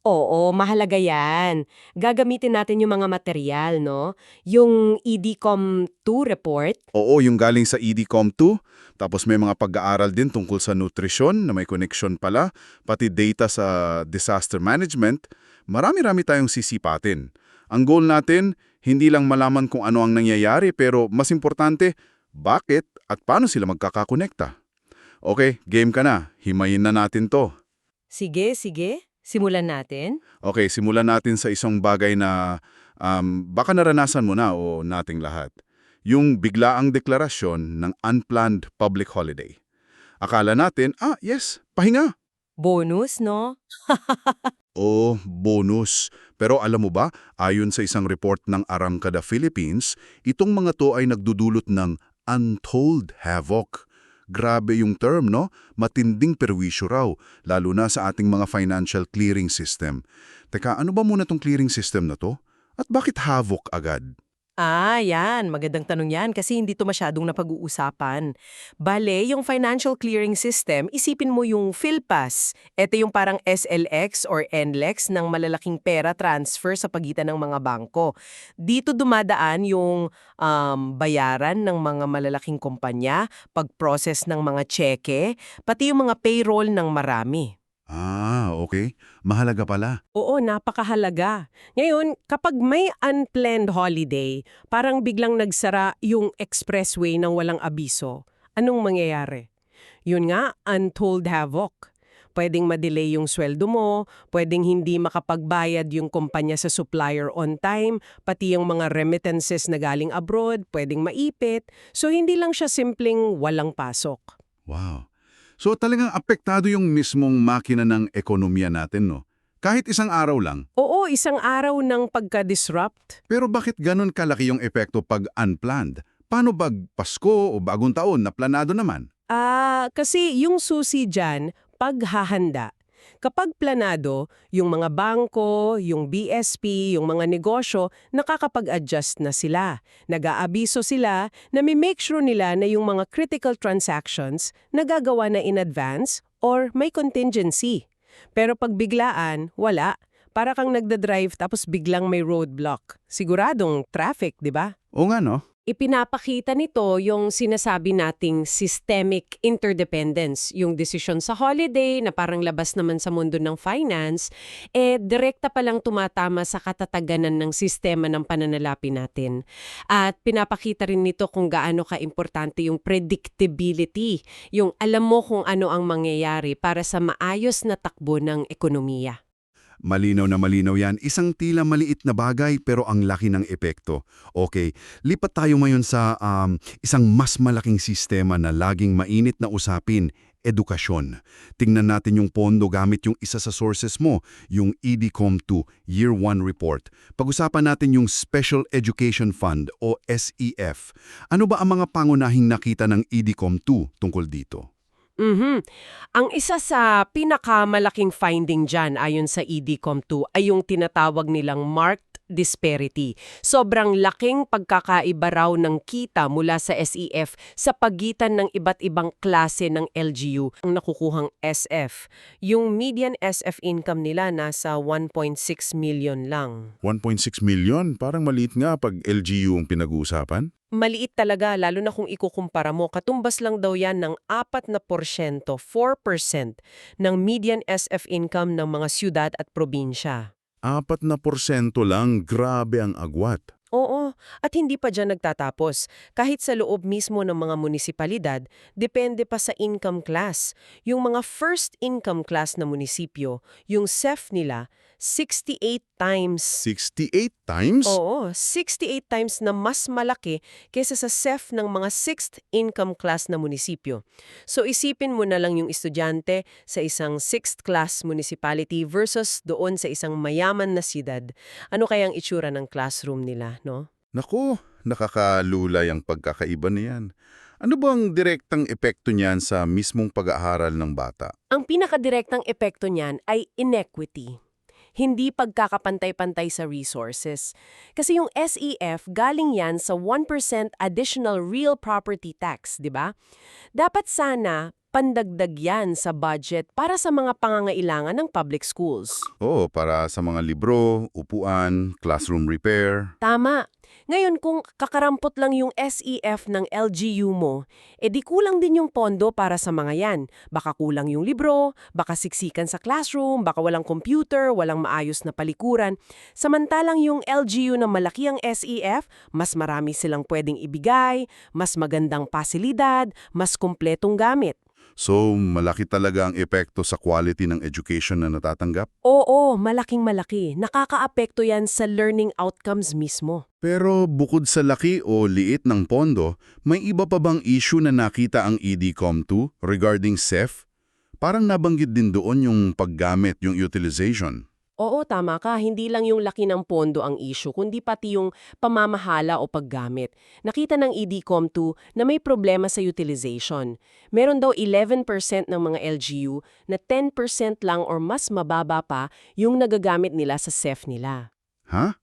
Oo, mahalaga yan. Gagamitin natin yung mga material, no? Yung EDCOM 2 report. Oo, yung galing sa EDCOM2, tapos may mga pag-aaral din tungkol sa nutrisyon na may connection pala, pati data sa disaster management. Marami-rami tayong sisipatin. Ang goal natin, hindi lang malaman kung ano ang nangyayari, pero mas importante, bakit at paano sila magkakakonekta. Okay, game ka na. Himayin na natin to. Sige. Simulan natin. Okay, simulan natin sa isang bagay na baka naranasan mo na o nating lahat. Yung biglaang deklarasyon ng unplanned public holiday. Akala natin, yes, pahinga. Bonus, no? Oh, bonus. Pero alam mo ba, ayon sa isang report ng Arangkada Philippines, itong mga to ay nagdudulot ng untold havoc. Grabe yung term, no? Matinding perwisyo raw, lalo na sa ating mga financial clearing system. Teka, ano ba muna tong clearing system na to? At bakit havoc agad? Yan. Magandang tanong yan kasi hindi to masyadong napag-uusapan. Bale, yung financial clearing system, isipin mo yung PhilPass. Ito yung parang SLX or NLEX ng malalaking pera transfer sa pagitan ng mga bangko. Dito dumadaan yung bayaran ng mga malalaking kumpanya, pag-process ng mga cheque, pati yung mga payroll ng marami. Okay. Mahalaga pala. Oo, napakahalaga. Ngayon, kapag may unplanned holiday, parang biglang nagsara yung expressway ng walang abiso, anong mangyayari? Yun nga, untold havoc. Pwedeng madelay yung sweldo mo, pwedeng hindi makapagbayad yung kumpanya sa supplier on time, pati yung mga remittances na galing abroad, pwedeng maipit. So hindi lang siya simpleng walang pasok. Wow. So talagang apektado yung mismong makina ng ekonomiya natin, no? Kahit isang araw lang. Oo, isang araw ng pagka-disrupt. Pero bakit ganun kalaki yung epekto pag unplanned? Paano pag Pasko o Bagong Taon na planado naman? Kasi yung susi dyan, paghahanda. Kapag planado, yung mga bangko, yung BSP, yung mga negosyo, nakakapag-adjust na sila. Nag-aabiso sila na may make sure nila na yung mga critical transactions nagagawa na in advance or may contingency. Pero pag biglaan, wala. Para kang nagda-drive tapos biglang may roadblock. Siguradong traffic, di ba? O nga, no? Ipinapakita nito yung sinasabi nating systemic interdependence, yung desisyon sa holiday na parang labas naman sa mundo ng finance, direkta palang tumatama sa katataganan ng sistema ng pananalapi natin. At pinapakita rin nito kung gaano ka-importante yung predictability, yung alam mo kung ano ang mangyayari para sa maayos na takbo ng ekonomiya. Malinaw na malinaw yan. Isang tila maliit na bagay pero ang laki ng epekto. Okay, lipat tayo ngayon sa isang mas malaking sistema na laging mainit na usapin, edukasyon. Tingnan natin yung pondo gamit yung isa sa sources mo, yung EDCOM2 Year 1 Report. Pag-usapan natin yung Special Education Fund o SEF. Ano ba ang mga pangunahing nakita ng EDCOM2 tungkol dito? Ang isa sa pinakamalaking finding dyan ayon sa EDCOM2 ay yung tinatawag nilang marked disparity. Sobrang laking pagkakaiba raw ng kita mula sa SEF sa pagitan ng iba't ibang klase ng LGU ang nakukuhang SF. Yung median SF income nila nasa 1.6 million lang. 1.6 million? Parang maliit nga pag LGU ang pinag-uusapan. Maliit talaga, lalo na kung ikukumpara mo. Katumbas lang daw yan ng 4%, 4% ng median SF income ng mga syudad at probinsya. 4% lang, grabe ang agwat. Oo, at hindi pa dyan nagtatapos. Kahit sa loob mismo ng mga munisipalidad, depende pa sa income class. Yung mga first income class na munisipyo, yung SEF nila, 68 times. 68 times? Oo, 68 times na mas malaki kaysa sa SEF ng mga sixth income class na munisipyo. So isipin mo na lang yung estudyante sa isang sixth class municipality versus doon sa isang mayaman na siyudad. Ano kayang itsura ng classroom nila, no? Naku, nakakalulay ang pagkakaiba niyan. Ano bang direktang epekto niyan sa mismong pag-aaral ng bata? Ang pinakadirektang epekto niyan ay inequity. Hindi pagkakapantay-pantay sa resources. Kasi yung SEF galing yan sa 1% additional real property tax, di ba? Dapat sana pandagdag yan sa budget para sa mga pangangailangan ng public schools. Oo, para sa mga libro, upuan, classroom repair. Tama. Ngayon kung kakarampot lang yung SEF ng LGU mo, edi kulang din yung pondo para sa mga yan. Baka kulang yung libro, baka siksikan sa classroom, baka walang computer, walang maayos na palikuran. Samantalang yung LGU na malaki ang SEF, mas marami silang pwedeng ibigay, mas magandang pasilidad, mas kumpletong gamit. So, malaki talaga ang epekto sa quality ng education na natatanggap? Oo, malaking malaki. Nakakaapekto yan sa learning outcomes mismo. Pero bukod sa laki o liit ng pondo, may iba pa bang issue na nakita ang EDCOM2 regarding SEF? Parang nabanggit din doon yung paggamit, yung utilization. Oo, tama ka. Hindi lang yung laki ng pondo ang issue, kundi pati yung pamamahala o paggamit. Nakita ng EDCOM2 na may problema sa utilization. Meron daw 11% ng mga LGU na 10% lang or mas mababa pa yung nagagamit nila sa SEF nila. Ha?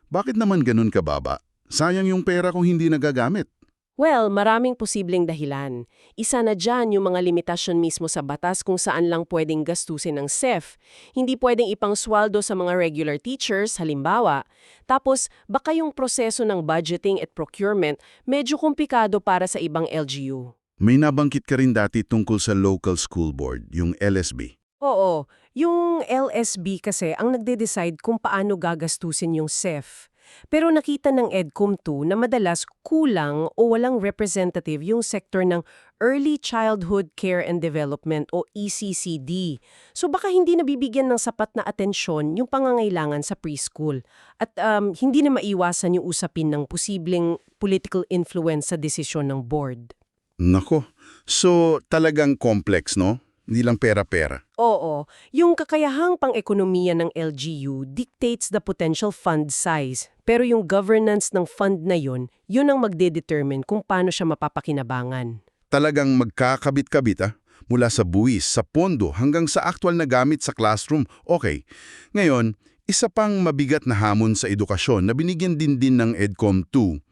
Bakit naman ganun kababa? Sayang yung pera kung hindi nagagamit. Well, maraming posibleng dahilan. Isa na dyan yung mga limitasyon mismo sa batas kung saan lang pwedeng gastusin ng SEF. Hindi pwedeng ipang sweldo sa mga regular teachers, halimbawa. Tapos, baka yung proseso ng budgeting at procurement medyo komplikado para sa ibang LGU. May nabanggit ka rin dati tungkol sa local school board, yung LSB. Oo, yung LSB kasi ang nagde-decide kung paano gagastusin yung SEF. Pero nakita ng EDCOM2 na madalas kulang o walang representative yung sektor ng Early Childhood Care and Development o ECCD. So baka hindi nabibigyan ng sapat na atensyon yung pangangailangan sa preschool. At hindi na maiwasan yung usapin ng posibleng political influence sa desisyon ng board. Nako, so talagang complex, no? Hindi lang pera-pera. Oo, yung kakayahang pang-ekonomiya ng LGU dictates the potential fund size. Pero yung governance ng fund na yun ang magdedetermine kung paano siya mapapakinabangan. Talagang magkakabit-kabit mula sa buwis, sa pondo hanggang sa aktual na gamit sa classroom. Okay. Ngayon, isa pang mabigat na hamon sa edukasyon na binigyan din ng EDCOM2,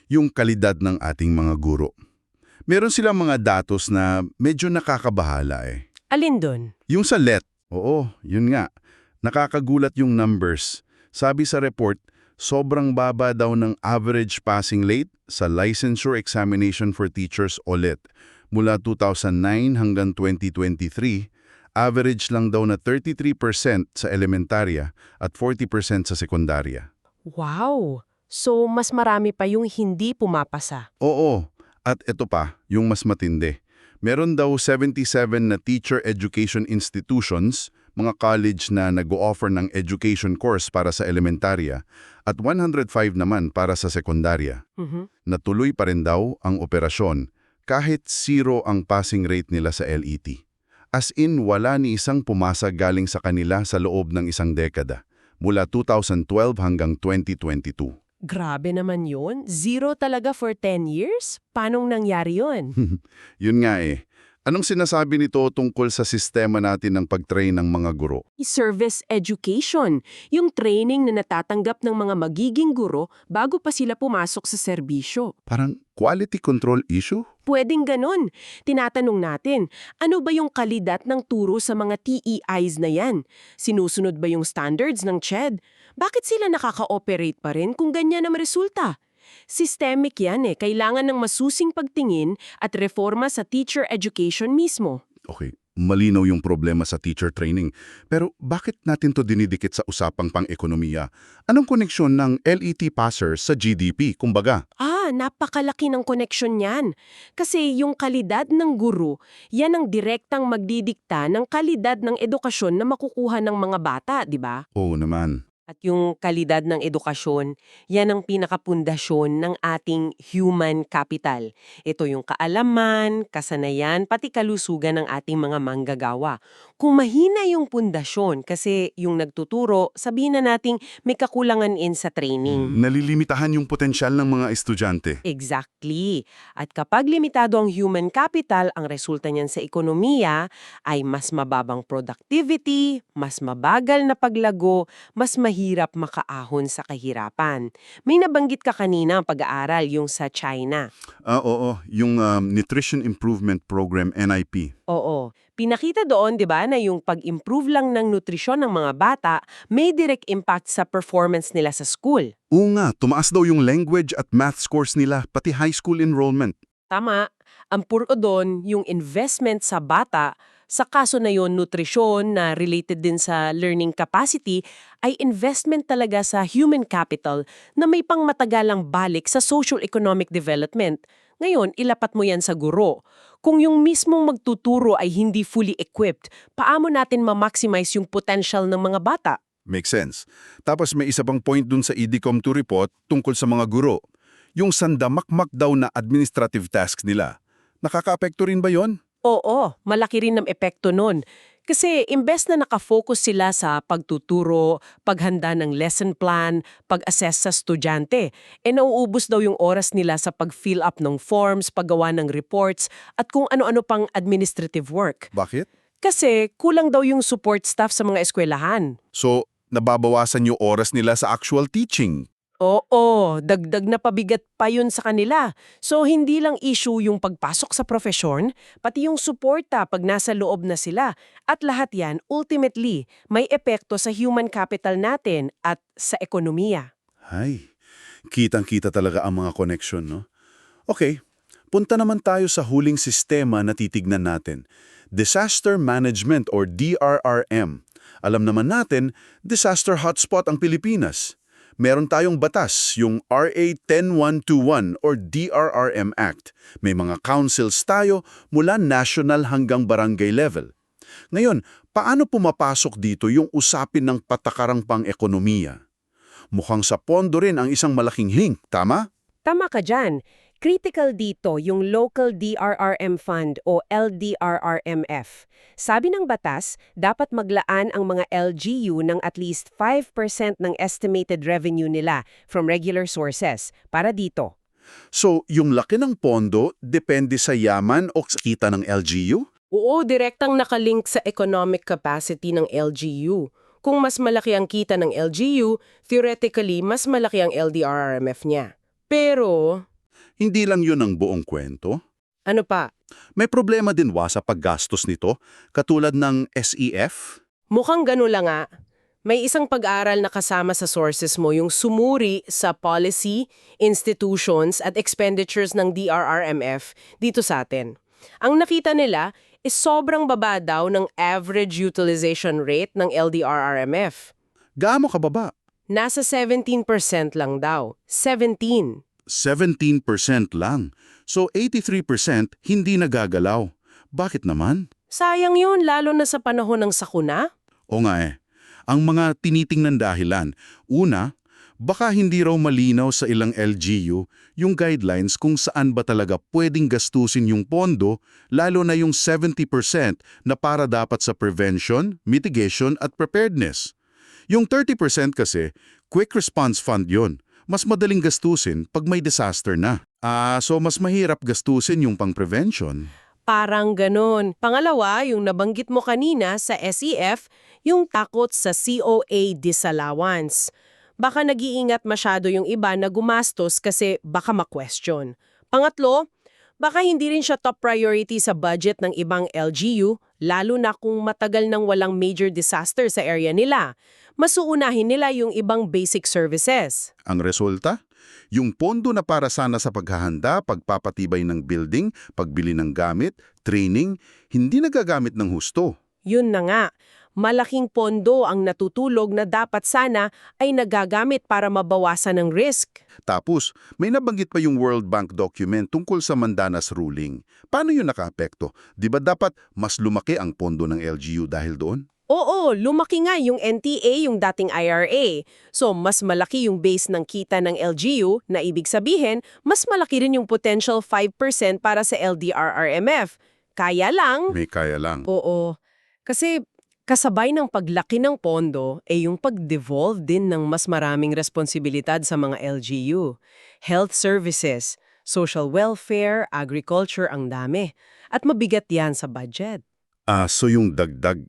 yung kalidad ng ating mga guro. Meron silang mga datos na medyo nakakabahala Alin dun? Yung sa LET, oo, yun nga. Nakakagulat yung numbers. Sabi sa report, sobrang baba daw ng average passing rate sa Licensure Examination for Teachers o LET. Mula 2009 hanggang 2023, average lang daw na 33% sa elementarya at 40% sa sekundarya. Wow! So, mas marami pa yung hindi pumapasa. Oo, at ito pa, yung mas matindi. Meron daw 77 na teacher education institutions, mga college na nag-o-offer ng education course para sa elementarya, at 105 naman para sa sekundarya. Natuloy pa rin daw ang operasyon kahit zero ang passing rate nila sa LET. As in, wala ni isang pumasa galing sa kanila sa loob ng isang dekada, mula 2012 hanggang 2022. Grabe naman yun. Zero talaga for 10 years? Paanong nangyari yun? Yun nga Anong sinasabi nito tungkol sa sistema natin ng pag-train ng mga guro? Service education. Yung training na natatanggap ng mga magiging guro bago pa sila pumasok sa serbisyo. Parang quality control issue? Pwedeng ganun. Tinatanong natin, ano ba yung kalidad ng turo sa mga TEIs na yan? Sinusunod ba yung standards ng CHED? Bakit sila nakaka-operate pa rin kung ganyan ang resulta? Systemic yan Kailangan ng masusing pagtingin at reforma sa teacher education mismo. Okay, malinaw yung problema sa teacher training. Pero bakit natin to dinidikit sa usapang pang-ekonomiya? Anong koneksyon ng LET passers sa GDP, kumbaga? Napakalaki ng koneksyon yan. Kasi yung kalidad ng guro, yan ang direktang magdidikta ng kalidad ng edukasyon na makukuha ng mga bata, di ba? Oo naman. At yung kalidad ng edukasyon, yan ang pinakapundasyon ng ating human capital. Ito yung kaalaman, kasanayan, pati kalusugan ng ating mga manggagawa. Kung mahina yung pundasyon kasi yung nagtuturo, sabihin na nating may kakulangan sa training. Nalilimitahan yung potensyal ng mga estudyante. Exactly. At kapag limitado ang human capital, ang resulta niyan sa ekonomiya ay mas mababang productivity, mas mabagal na paglago, mas mahirap makaahon sa kahirapan. May nabanggit ka kanina ang pag-aaral, yung sa China. Oo, yung Nutrition Improvement Program, NIP. Oo. Pinakita doon, di ba, na yung pag-improve lang ng nutrisyon ng mga bata may direct impact sa performance nila sa school. Oo nga, tumaas daw yung language at math scores nila, pati high school enrollment. Tama. Ang puro doon, yung investment sa bata, sa kaso na yon nutrisyon na related din sa learning capacity, ay investment talaga sa human capital na may pangmatagalang balik sa social-economic development. Ngayon, ilapat mo yan sa guro. Kung yung mismong magtuturo ay hindi fully equipped, paano natin ma-maximize yung potential ng mga bata? Makes sense. Tapos may isa pang point dun sa EDCOM2 report tungkol sa mga guro. Yung sandamakmak daw na administrative tasks nila. Nakakaapekto rin ba yon? Oo, malaki rin ang epekto nun. Kasi imbes na nakafocus sila sa pagtuturo, paghanda ng lesson plan, pag-assess sa estudyante, nauubos daw yung oras nila sa pag-fill up ng forms, paggawa ng reports, at kung ano-ano pang administrative work. Bakit? Kasi kulang daw yung support staff sa mga eskwelahan. So, nababawasan yung oras nila sa actual teaching. Oo, dagdag na pabigat pa yun sa kanila. So, hindi lang issue yung pagpasok sa profesyon, pati yung suporta pag nasa loob na sila. At lahat yan, ultimately, may epekto sa human capital natin at sa ekonomiya. Ay, kitang-kita talaga ang mga connection, no? Okay, Punta naman tayo sa huling sistema na titignan natin. Disaster Management or DRRM. Alam naman natin, disaster hotspot ang Pilipinas. Meron tayong batas, yung RA 10121 or DRRM Act. May mga councils tayo mula national hanggang barangay level. Ngayon, paano pumapasok dito yung usapin ng patakarang pang-ekonomiya? Mukhang sa pondo rin ang isang malaking link, tama? Tama ka dyan. Critical dito yung Local DRRM Fund o LDRRMF. Sabi ng batas, dapat maglaan ang mga LGU ng at least 5% ng estimated revenue nila from regular sources para dito. So, yung laki ng pondo depende sa yaman o sa kita ng LGU? Oo, direktang nakalink sa economic capacity ng LGU. Kung mas malaki ang kita ng LGU, theoretically, mas malaki ang LDRRMF niya. Pero, Hindi lang yun ang buong kwento. ano pa? May problema din sa paggastos nito, katulad ng SEF? Mukhang gano'n lang nga. May isang pag-aral na kasama sa sources mo yung sumuri sa policy, institutions at expenditures ng DRRMF dito sa atin. Ang nakita nila is sobrang baba daw ng average utilization rate ng LDRRMF. Gaano kababa? Nasa 17% lang daw. 17. 17% lang. So 83% hindi nagagalaw. Bakit naman? Sayang yun, lalo na sa panahon ng sakuna. O nga ang mga tinitingnan dahilan. Una, baka hindi raw malinaw sa ilang LGU yung guidelines kung saan ba talaga pwedeng gastusin yung pondo, lalo na yung 70% na para dapat sa prevention, mitigation at preparedness. Yung 30% kasi, quick response fund yun. Mas madaling gastusin pag may disaster na. So mas mahirap gastusin yung pang-prevention. Parang ganon. Pangalawa, yung nabanggit mo kanina sa SEF, yung takot sa COA disallowance. Baka nag-iingat masyado yung iba na gumastos kasi baka ma-question. Pangatlo, baka hindi rin siya top priority sa budget ng ibang LGU, lalo na kung matagal nang walang major disaster sa area nila. Mas uunahin nila yung ibang basic services. Ang resulta? Yung pondo na para sana sa paghahanda, pagpapatibay ng building, pagbili ng gamit, training, hindi nagagamit ng husto. Yun na nga, malaking pondo ang natutulog na dapat sana ay nagagamit para mabawasan ng risk. Tapos, may nabanggit pa yung World Bank document tungkol sa Mandanas ruling. Paano yun nakaapekto? Di ba dapat mas lumaki ang pondo ng LGU dahil doon? Oo, lumaki nga yung NTA, yung dating IRA. So, mas malaki yung base ng kita ng LGU na ibig sabihin, mas malaki rin yung potential 5% para sa LDRRMF. Kaya lang... May kaya lang. Oo. Kasi kasabay ng paglaki ng pondo ay yung pag-devolve din ng mas maraming responsibilidad sa mga LGU. Health services, social welfare, agriculture, ang dami. At mabigat yan sa budget. So yung dagdag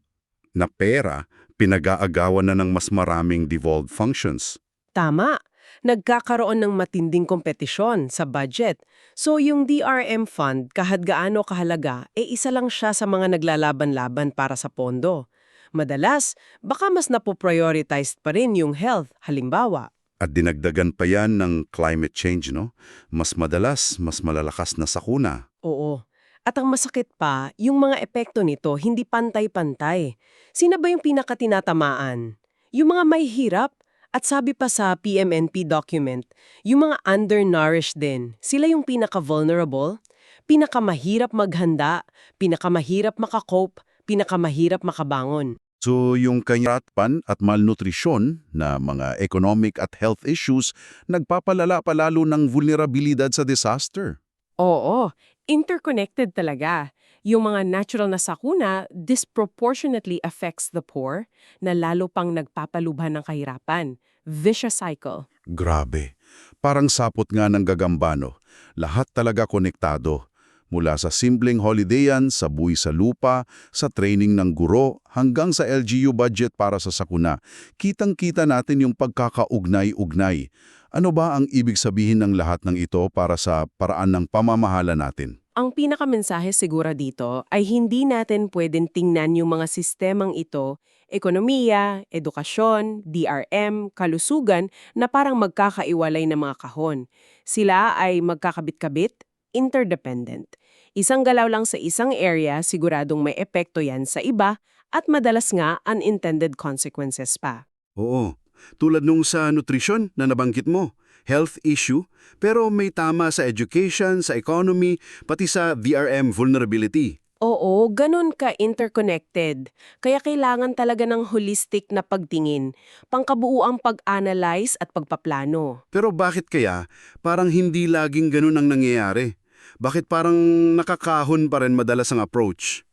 na pera, pinag-aagawan na ng mas maraming devolved functions. Tama. Nagkakaroon ng matinding kompetisyon sa budget. So yung DRM fund, kahit gaano kahalaga, isa lang siya sa mga naglalaban-laban para sa pondo. Madalas, baka mas napoprioritized pa rin yung health, halimbawa. At dinagdagan pa yan ng climate change, no? Mas madalas, mas malalakas na sakuna. Oo. At ang masakit pa, yung mga epekto nito hindi pantay-pantay. Sino ba yung pinakatinatamaan? Yung mga may hirap? At sabi pa sa PMNP document, yung mga undernourished din, sila yung pinaka-vulnerable, pinakamahirap maghanda, pinakamahirap makakope, pinakamahirap makabangon. So yung kanyatpan at malnutrisyon na mga economic at health issues nagpapalala pa lalo ng vulnerabilidad sa disaster. Oo, interconnected talaga. Yung mga natural na sakuna disproportionately affects the poor na lalo pang nagpapalubhan ng kahirapan. Vicious cycle. Grabe. Parang sapot nga ng gagambano. Lahat talaga konektado. Mula sa simpleng holidayan, sa buhay sa lupa, sa training ng guro, hanggang sa LGU budget para sa sakuna. Kitang-kita natin yung pagkakaugnay-ugnay. Ano ba ang ibig sabihin ng lahat ng ito para sa paraan ng pamamahala natin? Ang pinakamensahe siguro dito ay hindi natin pwedeng tingnan yung mga sistemang ito, ekonomiya, edukasyon, DRM, kalusugan, na parang magkakaiwalay na mga kahon. Sila ay magkakabit-kabit, interdependent. Isang galaw lang sa isang area, siguradong may epekto yan sa iba at madalas nga unintended consequences pa. Oo, tulad nung sa nutrisyon na nabanggit mo, health issue, pero may tama sa education, sa economy, pati sa VRM vulnerability. Oo, ganun ka-interconnected. Kaya kailangan talaga ng holistic na pagtingin, pangkabuuang pag-analyze at pagpaplano. Pero bakit kaya parang hindi laging ganun ang nangyayari? Bakit parang nakakahon pa rin madalas ang approach?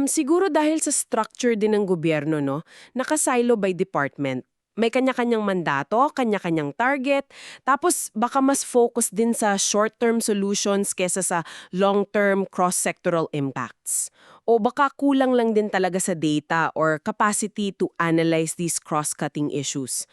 Siguro dahil sa structure din ng gobyerno, no? Nakasilo by department. May kanya-kanyang mandato, kanya-kanyang target, tapos baka mas focus din sa short-term solutions kesa sa long-term cross-sectoral impacts. O baka kulang lang din talaga sa data or capacity to analyze these cross-cutting issues.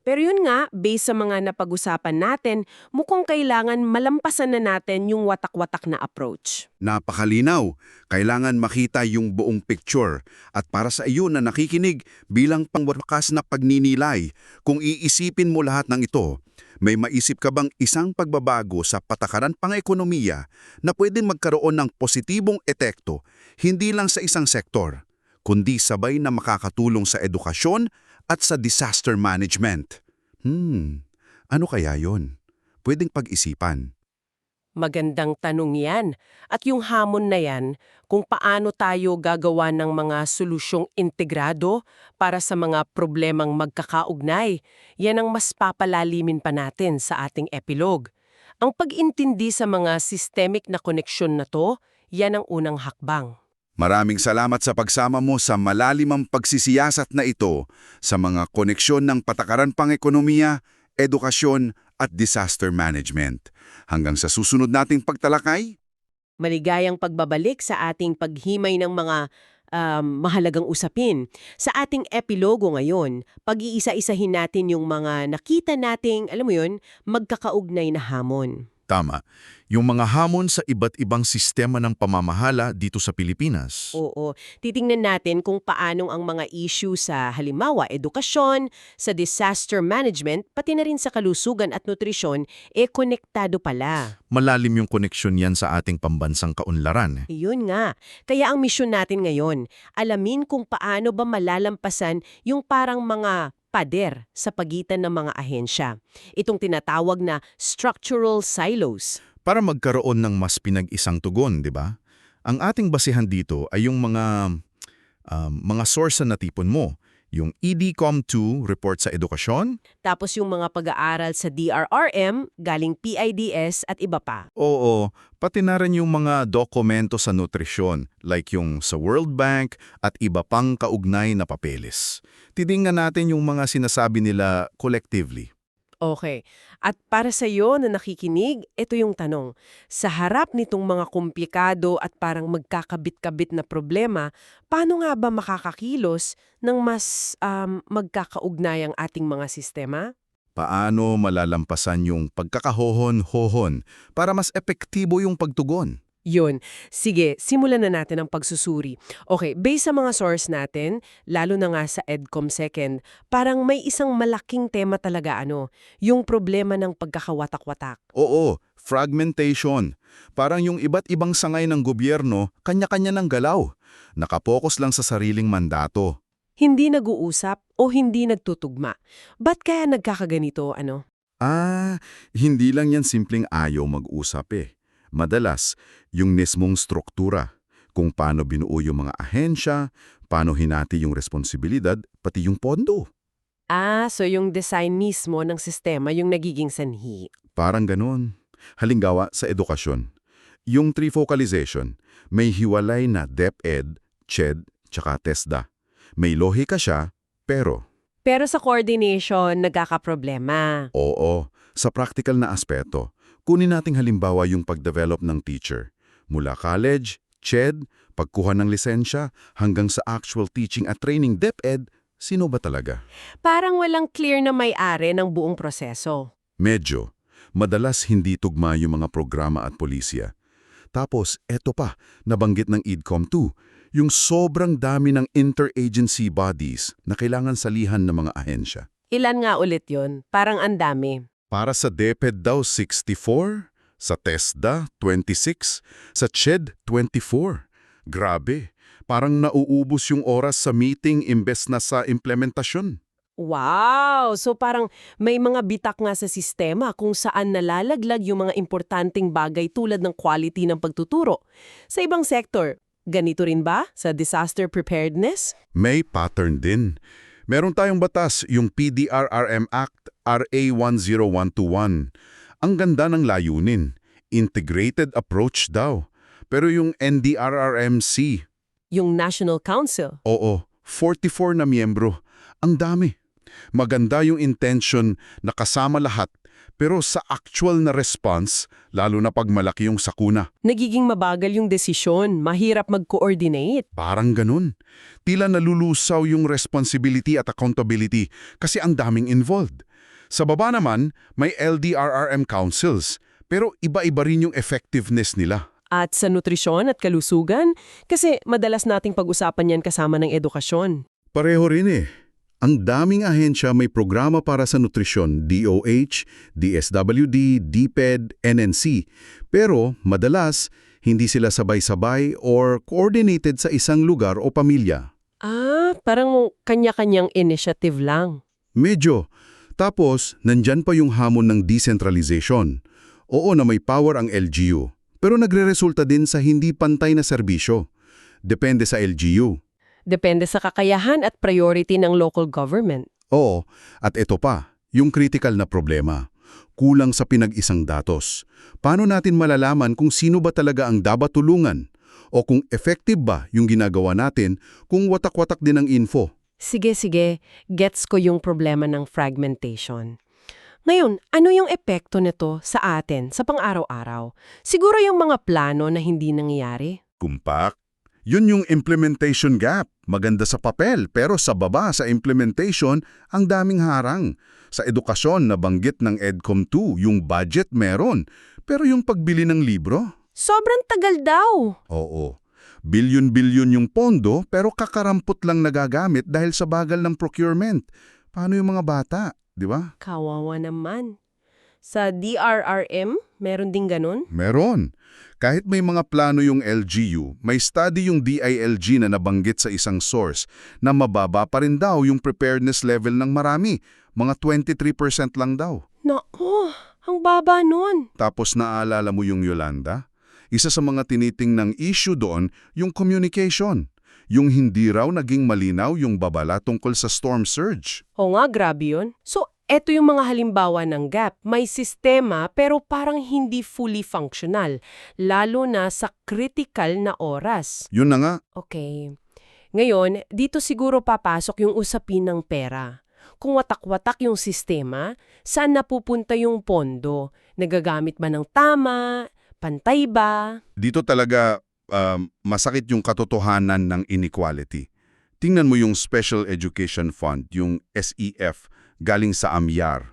Pero yun nga, based sa mga napag-usapan natin, mukhang kailangan malampasan na natin yung watak-watak na approach. Napakalinaw. Kailangan makita yung buong picture. At para sa iyo na nakikinig bilang pangwakas na pagninilay, kung iisipin mo lahat ng ito, may maisip ka bang isang pagbabago sa patakaran pang-ekonomiya na pwedeng magkaroon ng positibong epekto hindi lang sa isang sektor, kundi sabay na makakatulong sa edukasyon at sa disaster management? Ano kaya yon? Pwedeng pag-isipan. Magandang tanong yan. At yung hamon na yan, kung paano tayo gagawa ng mga solusyong integrado para sa mga problemang magkakaugnay, yan ang mas papalalimin pa natin sa ating epilog. Ang pag-intindi sa mga systemic na koneksyon na to, yan ang unang hakbang. Maraming salamat sa pagsama mo sa malalimang pagsisiyasat na ito sa mga koneksyon ng patakaran pang-ekonomiya, edukasyon at disaster management. Hanggang sa susunod nating pagtalakay, Maligayang pagbabalik sa ating paghimay ng mga mahalagang usapin. Sa ating epilogo ngayon, pag-iisa-isahin natin yung mga nakita nating, alam mo yun, magkakaugnay na hamon. Tama. Yung mga hamon sa iba't ibang sistema ng pamamahala dito sa Pilipinas. Oo. Titingnan natin kung paanong ang mga issue sa halimbawa edukasyon, sa disaster management, pati na rin sa kalusugan at nutrisyon, konektado pala. Malalim yung koneksyon yan sa ating pambansang kaunlaran. Yun nga. Kaya ang misyon natin ngayon, alamin kung paano ba malalampasan yung parang mga pader sa pagitan ng mga ahensya. Itong tinatawag na structural silos. Para magkaroon ng mas pinag-isang tugon, di ba? Ang ating basihan dito ay yung mga source na natipon mo. Yung EDCOM2 report sa edukasyon. Tapos yung mga pag-aaral sa DRRM, galing PIDS at iba pa. Oo, pati na rin yung mga dokumento sa nutrisyon, like yung sa World Bank at iba pang kaugnay na papeles. Titingnan natin yung mga sinasabi nila collectively. Okay. At para sa iyo na nakikinig, ito yung tanong. Sa harap nitong mga komplikado at parang magkakabit-kabit na problema, paano nga ba makakakilos ng mas magkakaugnay ang ating mga sistema? Paano malalampasan yung pagkakahohon-hohon para mas epektibo yung pagtugon? Yun. Sige, simulan na natin ang pagsusuri. Okay, based sa mga source natin, lalo na nga sa EDCOM 2nd, parang may isang malaking tema talaga yung problema ng pagkakawatak-watak. Oo, fragmentation. Parang yung iba't ibang sangay ng gobyerno, kanya-kanya ng galaw. Nakapokus lang sa sariling mandato. Hindi nag-uusap o hindi nagtutugma. Ba't kaya nagkakaganito, Hindi lang yan simpleng ayaw mag-usap eh. Madalas, yung mismong struktura, kung paano binuo yung mga ahensya, paano hinati yung responsibilidad, pati yung pondo. So yung design mismo ng sistema yung nagiging sanhi. Parang ganun. Halimbawa sa edukasyon. Yung trifocalization, may hiwalay na DepEd, CHED, tsaka TESDA. May lohika siya, pero... Pero sa coordination, nagkakaproblema. Oo, sa practical na aspeto. Kunin nating halimbawa yung pag-develop ng teacher. Mula college, CHED, pagkuha ng lisensya, hanggang sa actual teaching at training DepEd, sino ba talaga? Parang walang clear na may-ari ng buong proseso. Medyo. Madalas hindi tugma yung mga programa at polisya. Tapos, eto pa, nabanggit ng EDCOM2, yung sobrang dami ng interagency bodies na kailangan salihan ng mga ahensya. Ilan nga ulit yon? Parang ang dami. Para sa DepEd daw 64, Sa TESDA, 26. Sa CHED, 24. Grabe, parang nauubos yung oras sa meeting imbes na sa implementasyon. Wow! So parang may mga bitak nga sa sistema kung saan nalalaglag yung mga importanteng bagay tulad ng quality ng pagtuturo. Sa ibang sector, ganito rin ba sa disaster preparedness? May pattern din. Meron tayong batas, yung PDRRM Act RA 10121. Ang ganda ng layunin. Integrated approach daw. Pero yung NDRRMC, Yung National Council. oo, 44 na miyembro. Ang dami. Maganda yung intention na kasama lahat, pero sa actual na response, lalo na pag malaki yung sakuna. Nagiging mabagal yung desisyon, mahirap mag-coordinate. Parang ganun. Tila nalulusaw yung responsibility at accountability kasi ang daming involved. Sa baba naman, may LDRRM councils, pero iba-iba rin yung effectiveness nila. At sa nutrisyon at kalusugan, kasi madalas nating pag-usapan yan kasama ng edukasyon. Pareho rin eh. Ang daming ahensya may programa para sa nutrisyon, DOH, DSWD, DPED, NNC. Pero madalas, hindi sila sabay-sabay or coordinated sa isang lugar o pamilya. Parang kanya-kanyang initiative lang. Medyo. Tapos, nandyan pa yung hamon ng decentralization. Oo na may power ang LGU, pero nagre-resulta din sa hindi pantay na serbisyo. Depende sa LGU. Depende sa kakayahan at priority ng local government. Oo, at ito pa, yung critical na problema. Kulang sa pinag-isang datos. Paano natin malalaman kung sino ba talaga ang dapat tulungan? O kung effective ba yung ginagawa natin kung watak-watak din ang info? Sige, gets ko yung problema ng fragmentation. Ngayon, ano yung epekto nito sa atin sa pang-araw-araw? Siguro yung mga plano na hindi nangyayari? Kumpak. Yun yung implementation gap. Maganda sa papel, pero sa baba sa implementation, ang daming harang. Sa edukasyon, nabanggit ng EDCOM 2, yung budget meron. Pero yung pagbili ng libro? Sobrang tagal daw. Oo. Bilyon-bilyon yung pondo, pero kakarampot lang nagagamit dahil sa bagal ng procurement. Paano yung mga bata? Di ba? Kawawa naman. Sa DRRM, meron din ganun? Meron. Kahit may mga plano yung LGU, may study yung DILG na nabanggit sa isang source na mababa pa rin daw yung preparedness level ng marami. Mga 23% lang daw. Naku, ang baba nun. Tapos naalala mo yung Yolanda? Isa sa mga tinitingnang issue doon, yung communication. Yung hindi raw naging malinaw yung babala tungkol sa storm surge. O nga, grabe yun. So, eto yung mga halimbawa ng gap. May sistema pero parang hindi fully functional, lalo na sa critical na oras. Yun na nga. Okay. Ngayon, dito siguro papasok yung usapin ng pera. Kung watak-watak yung sistema, saan napupunta yung pondo? Nagagamit ba ng tama? Pantay ba? Dito talaga masakit yung katotohanan ng inequality. Tingnan mo yung Special Education Fund, yung SEF, galing sa AMYAR.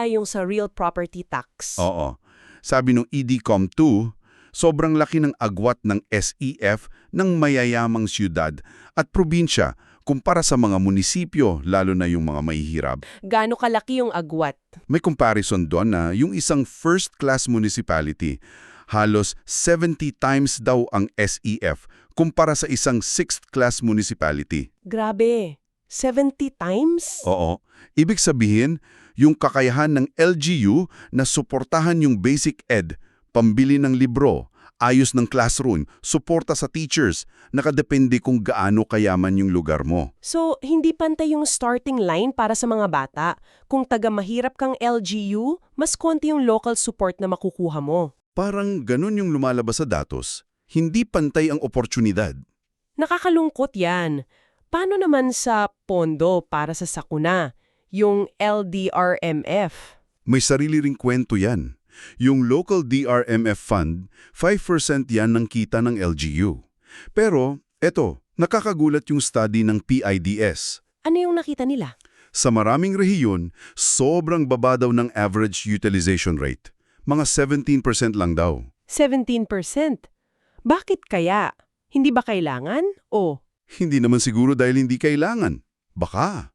Yung sa real property tax. Oo. Sabi ng EDCOM 2, sobrang laki ng agwat ng SEF ng mayayamang siyudad at probinsya kumpara sa mga munisipyo, lalo na yung mga mahihirap. Gaano kalaki yung agwat? May comparison doon na yung isang first-class municipality, halos 70 times daw ang SEF kumpara sa isang sixth-class municipality. Grabe. 70 times? Oo. Ibig sabihin, yung kakayahan ng LGU na suportahan yung basic ed, pambili ng libro, ayos ng classroom, suporta sa teachers, nakadepende kung gaano kayaman yung lugar mo. So, hindi pantay yung starting line para sa mga bata. Kung taga-mahirap kang LGU, mas konti yung local support na makukuha mo. Parang ganun yung lumalabas sa datos. Hindi pantay ang oportunidad. Nakakalungkot yan. Paano naman sa pondo para sa sakuna, yung LDRMF? May sarili ring kwento yan. Yung local DRMF fund, 5% yan ng kita ng LGU. Pero, eto, nakakagulat yung study ng PIDS. Ano yung nakita nila? Sa maraming rehiyon, sobrang baba daw ng average utilization rate. Mga 17% lang daw. 17%? Bakit kaya? Hindi ba kailangan? O Hindi naman siguro dahil hindi kailangan. Baka.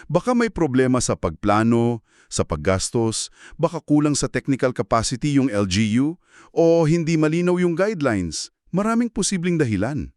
Baka may problema sa pagplano, sa paggastos, baka kulang sa technical capacity yung LGU, o hindi malinaw yung guidelines. Maraming posibleng dahilan.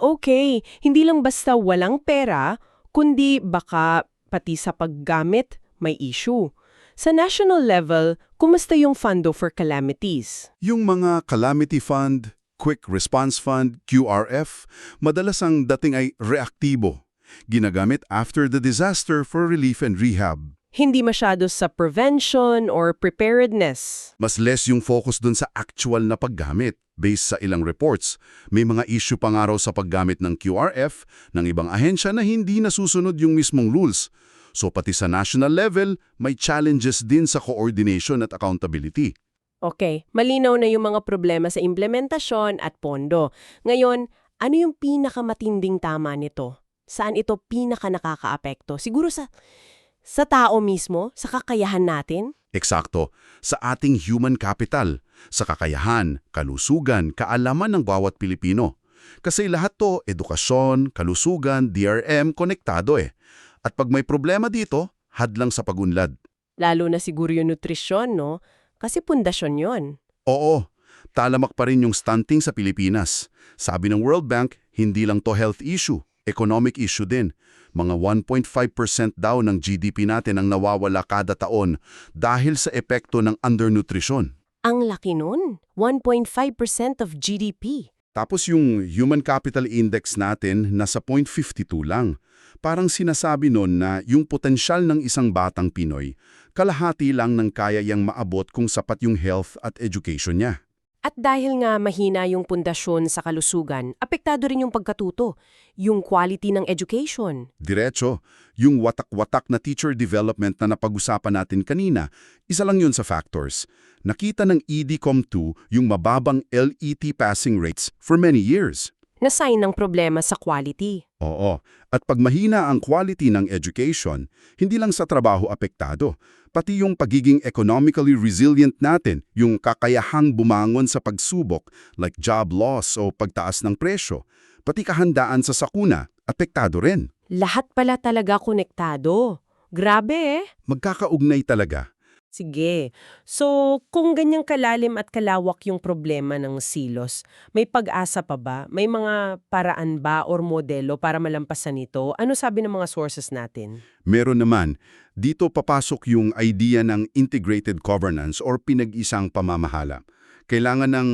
Okay. Hindi lang basta walang pera, kundi baka pati sa paggamit may issue. Sa national level, kumusta yung Fundo for Calamities? Yung mga Calamity Fund, Quick Response Fund, QRF, madalas ang dating ay reaktibo. Ginagamit after the disaster for relief and rehab. Hindi masyado sa prevention or preparedness. Mas less yung focus dun sa actual na paggamit. Based sa ilang reports, may mga issue pa nga raw sa paggamit ng QRF ng ibang ahensya na hindi nasusunod yung mismong rules. So pati sa national level, may challenges din sa coordination at accountability. Okay, malinaw na yung mga problema sa implementasyon at pondo. Ngayon, ano yung pinakamatinding tama nito? Saan ito pinaka nakakaapekto? Siguro sa tao mismo, sa kakayahan natin? Eksakto, sa ating human capital, sa kakayahan, kalusugan, kaalaman ng bawat Pilipino. Kasi lahat to, edukasyon, kalusugan, DRM, konektado eh. At pag may problema dito, hadlang sa pagunlad. Lalo na siguro yung nutrisyon, no? Kasi pundasyon yon. Oo, talamak pa rin yung stunting sa Pilipinas. Sabi ng World Bank, hindi lang to health issue, economic issue din. Mga 1.5% daw ng GDP natin ang nawawala kada taon dahil sa epekto ng undernutrition. Ang laki nun, 1.5% of GDP. Tapos yung Human Capital Index natin nasa 0.52 lang. Parang sinasabi nun na yung potensyal ng isang batang Pinoy, kalahati lang ng kaya yang maabot kung sapat yung health at education niya. At dahil nga mahina yung pundasyon sa kalusugan, apektado rin yung pagkatuto, yung quality ng education. Diretso, yung watak-watak na teacher development na napag-usapan natin kanina, isa lang yun sa factors. Nakita ng EDCOM2 yung mababang LET passing rates for many years. Na sign ng problema sa quality. Oo, at pag mahina ang quality ng education, hindi lang sa trabaho apektado, pati yung pagiging economically resilient natin, yung kakayahang bumangon sa pagsubok like job loss o pagtaas ng presyo, pati kahandaan sa sakuna, apektado rin. Lahat pala talaga konektado. Grabe eh. Magkakaugnay talaga. Sige. So, kung ganyang kalalim at kalawak yung problema ng silos, may pag-asa pa ba? May mga paraan ba or modelo para malampasan ito? Ano sabi ng mga sources natin? Meron naman, dito papasok yung idea ng integrated governance or pinag-isang pamamahala. Kailangan ng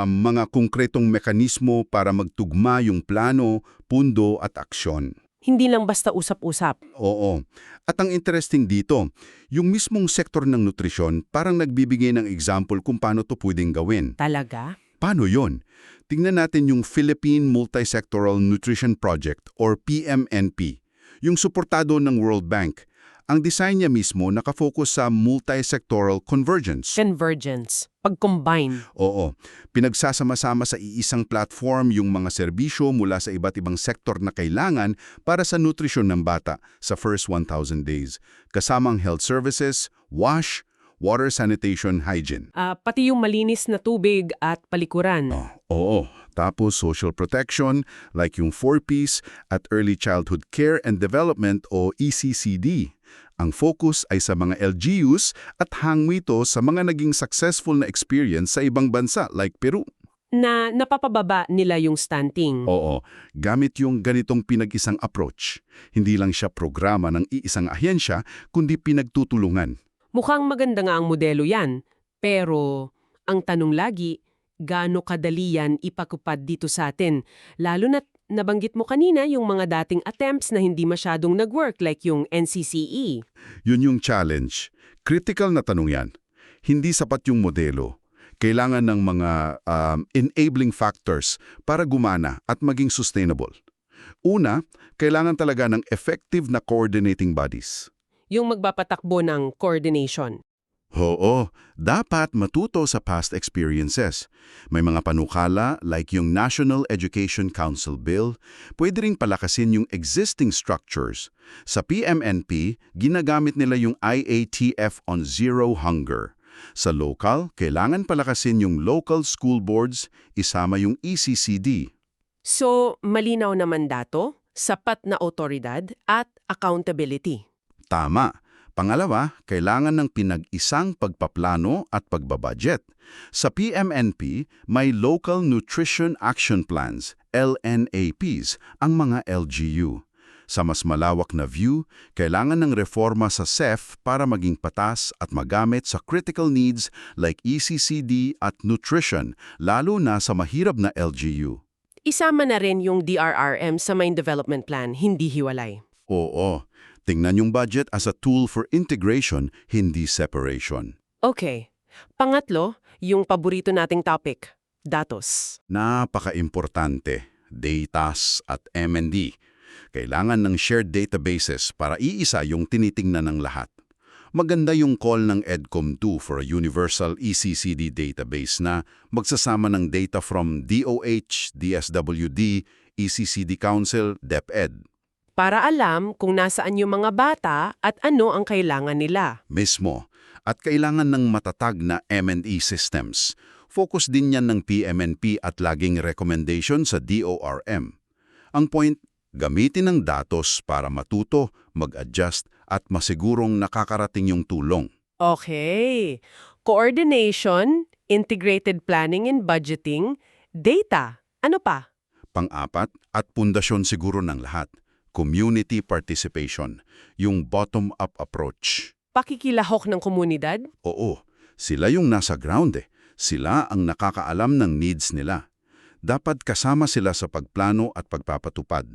mga konkretong mekanismo para magtugma yung plano, pundo at aksyon. Hindi lang basta usap-usap. Oo. At ang interesting dito, yung mismong sektor ng nutrisyon parang nagbibigay ng example kung paano to pwedeng gawin. Talaga? Paano yon? Tingnan natin yung Philippine Multisectoral Nutrition Project or PMNP, yung suportado ng World Bank. Ang design niya mismo nakafocus sa multisectoral convergence. Convergence. Pag-combine. Oo. Pinagsasama-sama sa iisang platform yung mga serbisyo mula sa iba't ibang sektor na kailangan para sa nutrisyon ng bata sa first 1,000 days. Kasamang health services, wash, water sanitation, hygiene. Pati yung malinis na tubig at palikuran. Oo. Tapos social protection like yung 4Ps at Early Childhood Care and Development o ECCD. Ang focus ay sa mga LGUs at hangwi ito sa mga naging successful na experience sa ibang bansa like Peru. Na napapababa nila yung stunting. Oo, gamit yung ganitong pinag-isang approach. Hindi lang siya programa ng iisang ahensya, kundi pinagtutulungan. Mukhang maganda nga ang modelo yan. Pero ang tanong lagi, gaano kadali yan ipakupad dito sa atin? Lalo na't nabanggit mo kanina yung mga dating attempts na hindi masyadong nag-work like yung NCCE. Yun yung challenge. Critical na tanong yan. Hindi sapat yung modelo. Kailangan ng mga enabling factors para gumana at maging sustainable. Una, kailangan talaga ng effective na coordinating bodies. Yung magpapatakbo ng coordination. Oo, dapat matuto sa past experiences. May mga panukala like yung National Education Council Bill, pwede ring palakasin yung existing structures. Sa PMNP, ginagamit nila yung IATF on Zero Hunger. Sa local, kailangan palakasin yung local school boards, isama yung ECCD. So, malinaw naman dato? sapat na otoridad at accountability. Tama. Pangalawa, kailangan ng pinag-isang pagpaplano at pagbabudget. Sa PMNP, may Local Nutrition Action Plans, LNAPs, ang mga LGU. Sa mas malawak na view, kailangan ng reforma sa CEF para maging patas at magamit sa critical needs like ECCD at nutrition, lalo na sa mahirap na LGU. Isama na rin yung DRRM sa Main Development Plan, hindi hiwalay. Oo, tingnan yung budget as a tool for integration, hindi separation. Okay. Pangatlo, yung paborito nating topic, datos. Napaka-importante, datas at M&D. Kailangan ng shared databases para iisa yung tinitingnan ng lahat. Maganda yung call ng EDCOM2 for a universal ECCD database na magsasama ng data from DOH, DSWD, ECCD Council, DepEd. Para alam kung nasaan yung mga bata at ano ang kailangan nila. Mismo. At kailangan ng matatag na M&E systems. Focus din yan ng PMNP at laging recommendation sa DORM. Ang point, gamitin ang datos para matuto, mag-adjust at masigurong nakakarating yung tulong. Okay. Coordination, integrated planning and budgeting, data. Ano pa? Pang-apat at pundasyon siguro ng lahat, community participation, yung bottom-up approach. Pakikilahok ng komunidad? Oo, sila yung nasa ground eh. Sila ang nakakaalam ng needs nila. Dapat kasama sila sa pagplano at pagpapatupad.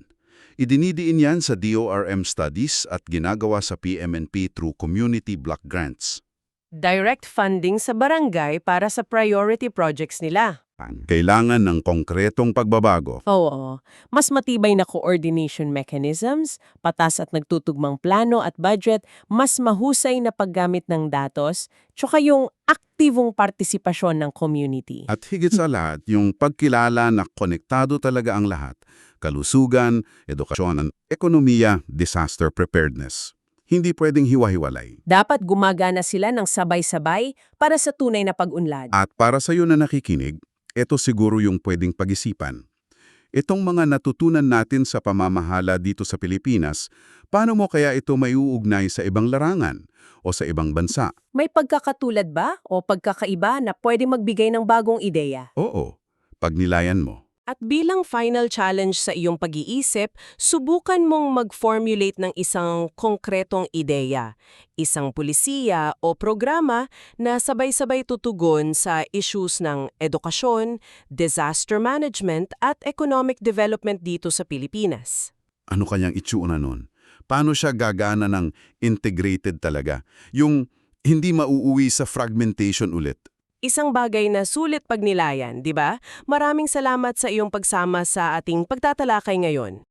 Idinidiin yan sa DORM studies at ginagawa sa PMNP through community block grants. Direct funding sa barangay para sa priority projects nila. Kailangan ng konkretong pagbabago. Oo. Mas matibay na coordination mechanisms, patas at nagtutugmang plano at budget, mas mahusay na paggamit ng datos, tsaka yung aktibong partisipasyon ng community. At higit sa lahat, yung pagkilala na konektado talaga ang lahat. Kalusugan, edukasyon, ekonomiya, disaster preparedness. Hindi pwedeng hiwa-hiwalay. Dapat gumagana sila ng sabay-sabay para sa tunay na pag-unlad. At para sa iyo na nakikinig, ito siguro yung pwedeng pag-isipan. Itong mga natutunan natin sa pamamahala dito sa Pilipinas, paano mo kaya ito maiuugnay sa ibang larangan o sa ibang bansa? May pagkakatulad ba o pagkakaiba na pwedeng magbigay ng bagong ideya? Oo, pagnilayan mo. At bilang final challenge sa iyong pag-iisip, subukan mong mag-formulate ng isang konkretong ideya, isang pulisiya o programa na sabay-sabay tutugon sa issues ng edukasyon, disaster management at economic development dito sa Pilipinas. Ano kanyang itsura nun? Paano siya gagana ng integrated talaga? Yung hindi mauuwi sa fragmentation ulit. Isang bagay na sulit pagnilayan, di ba? Maraming salamat sa iyong pagsama sa ating pagtatalakay ngayon.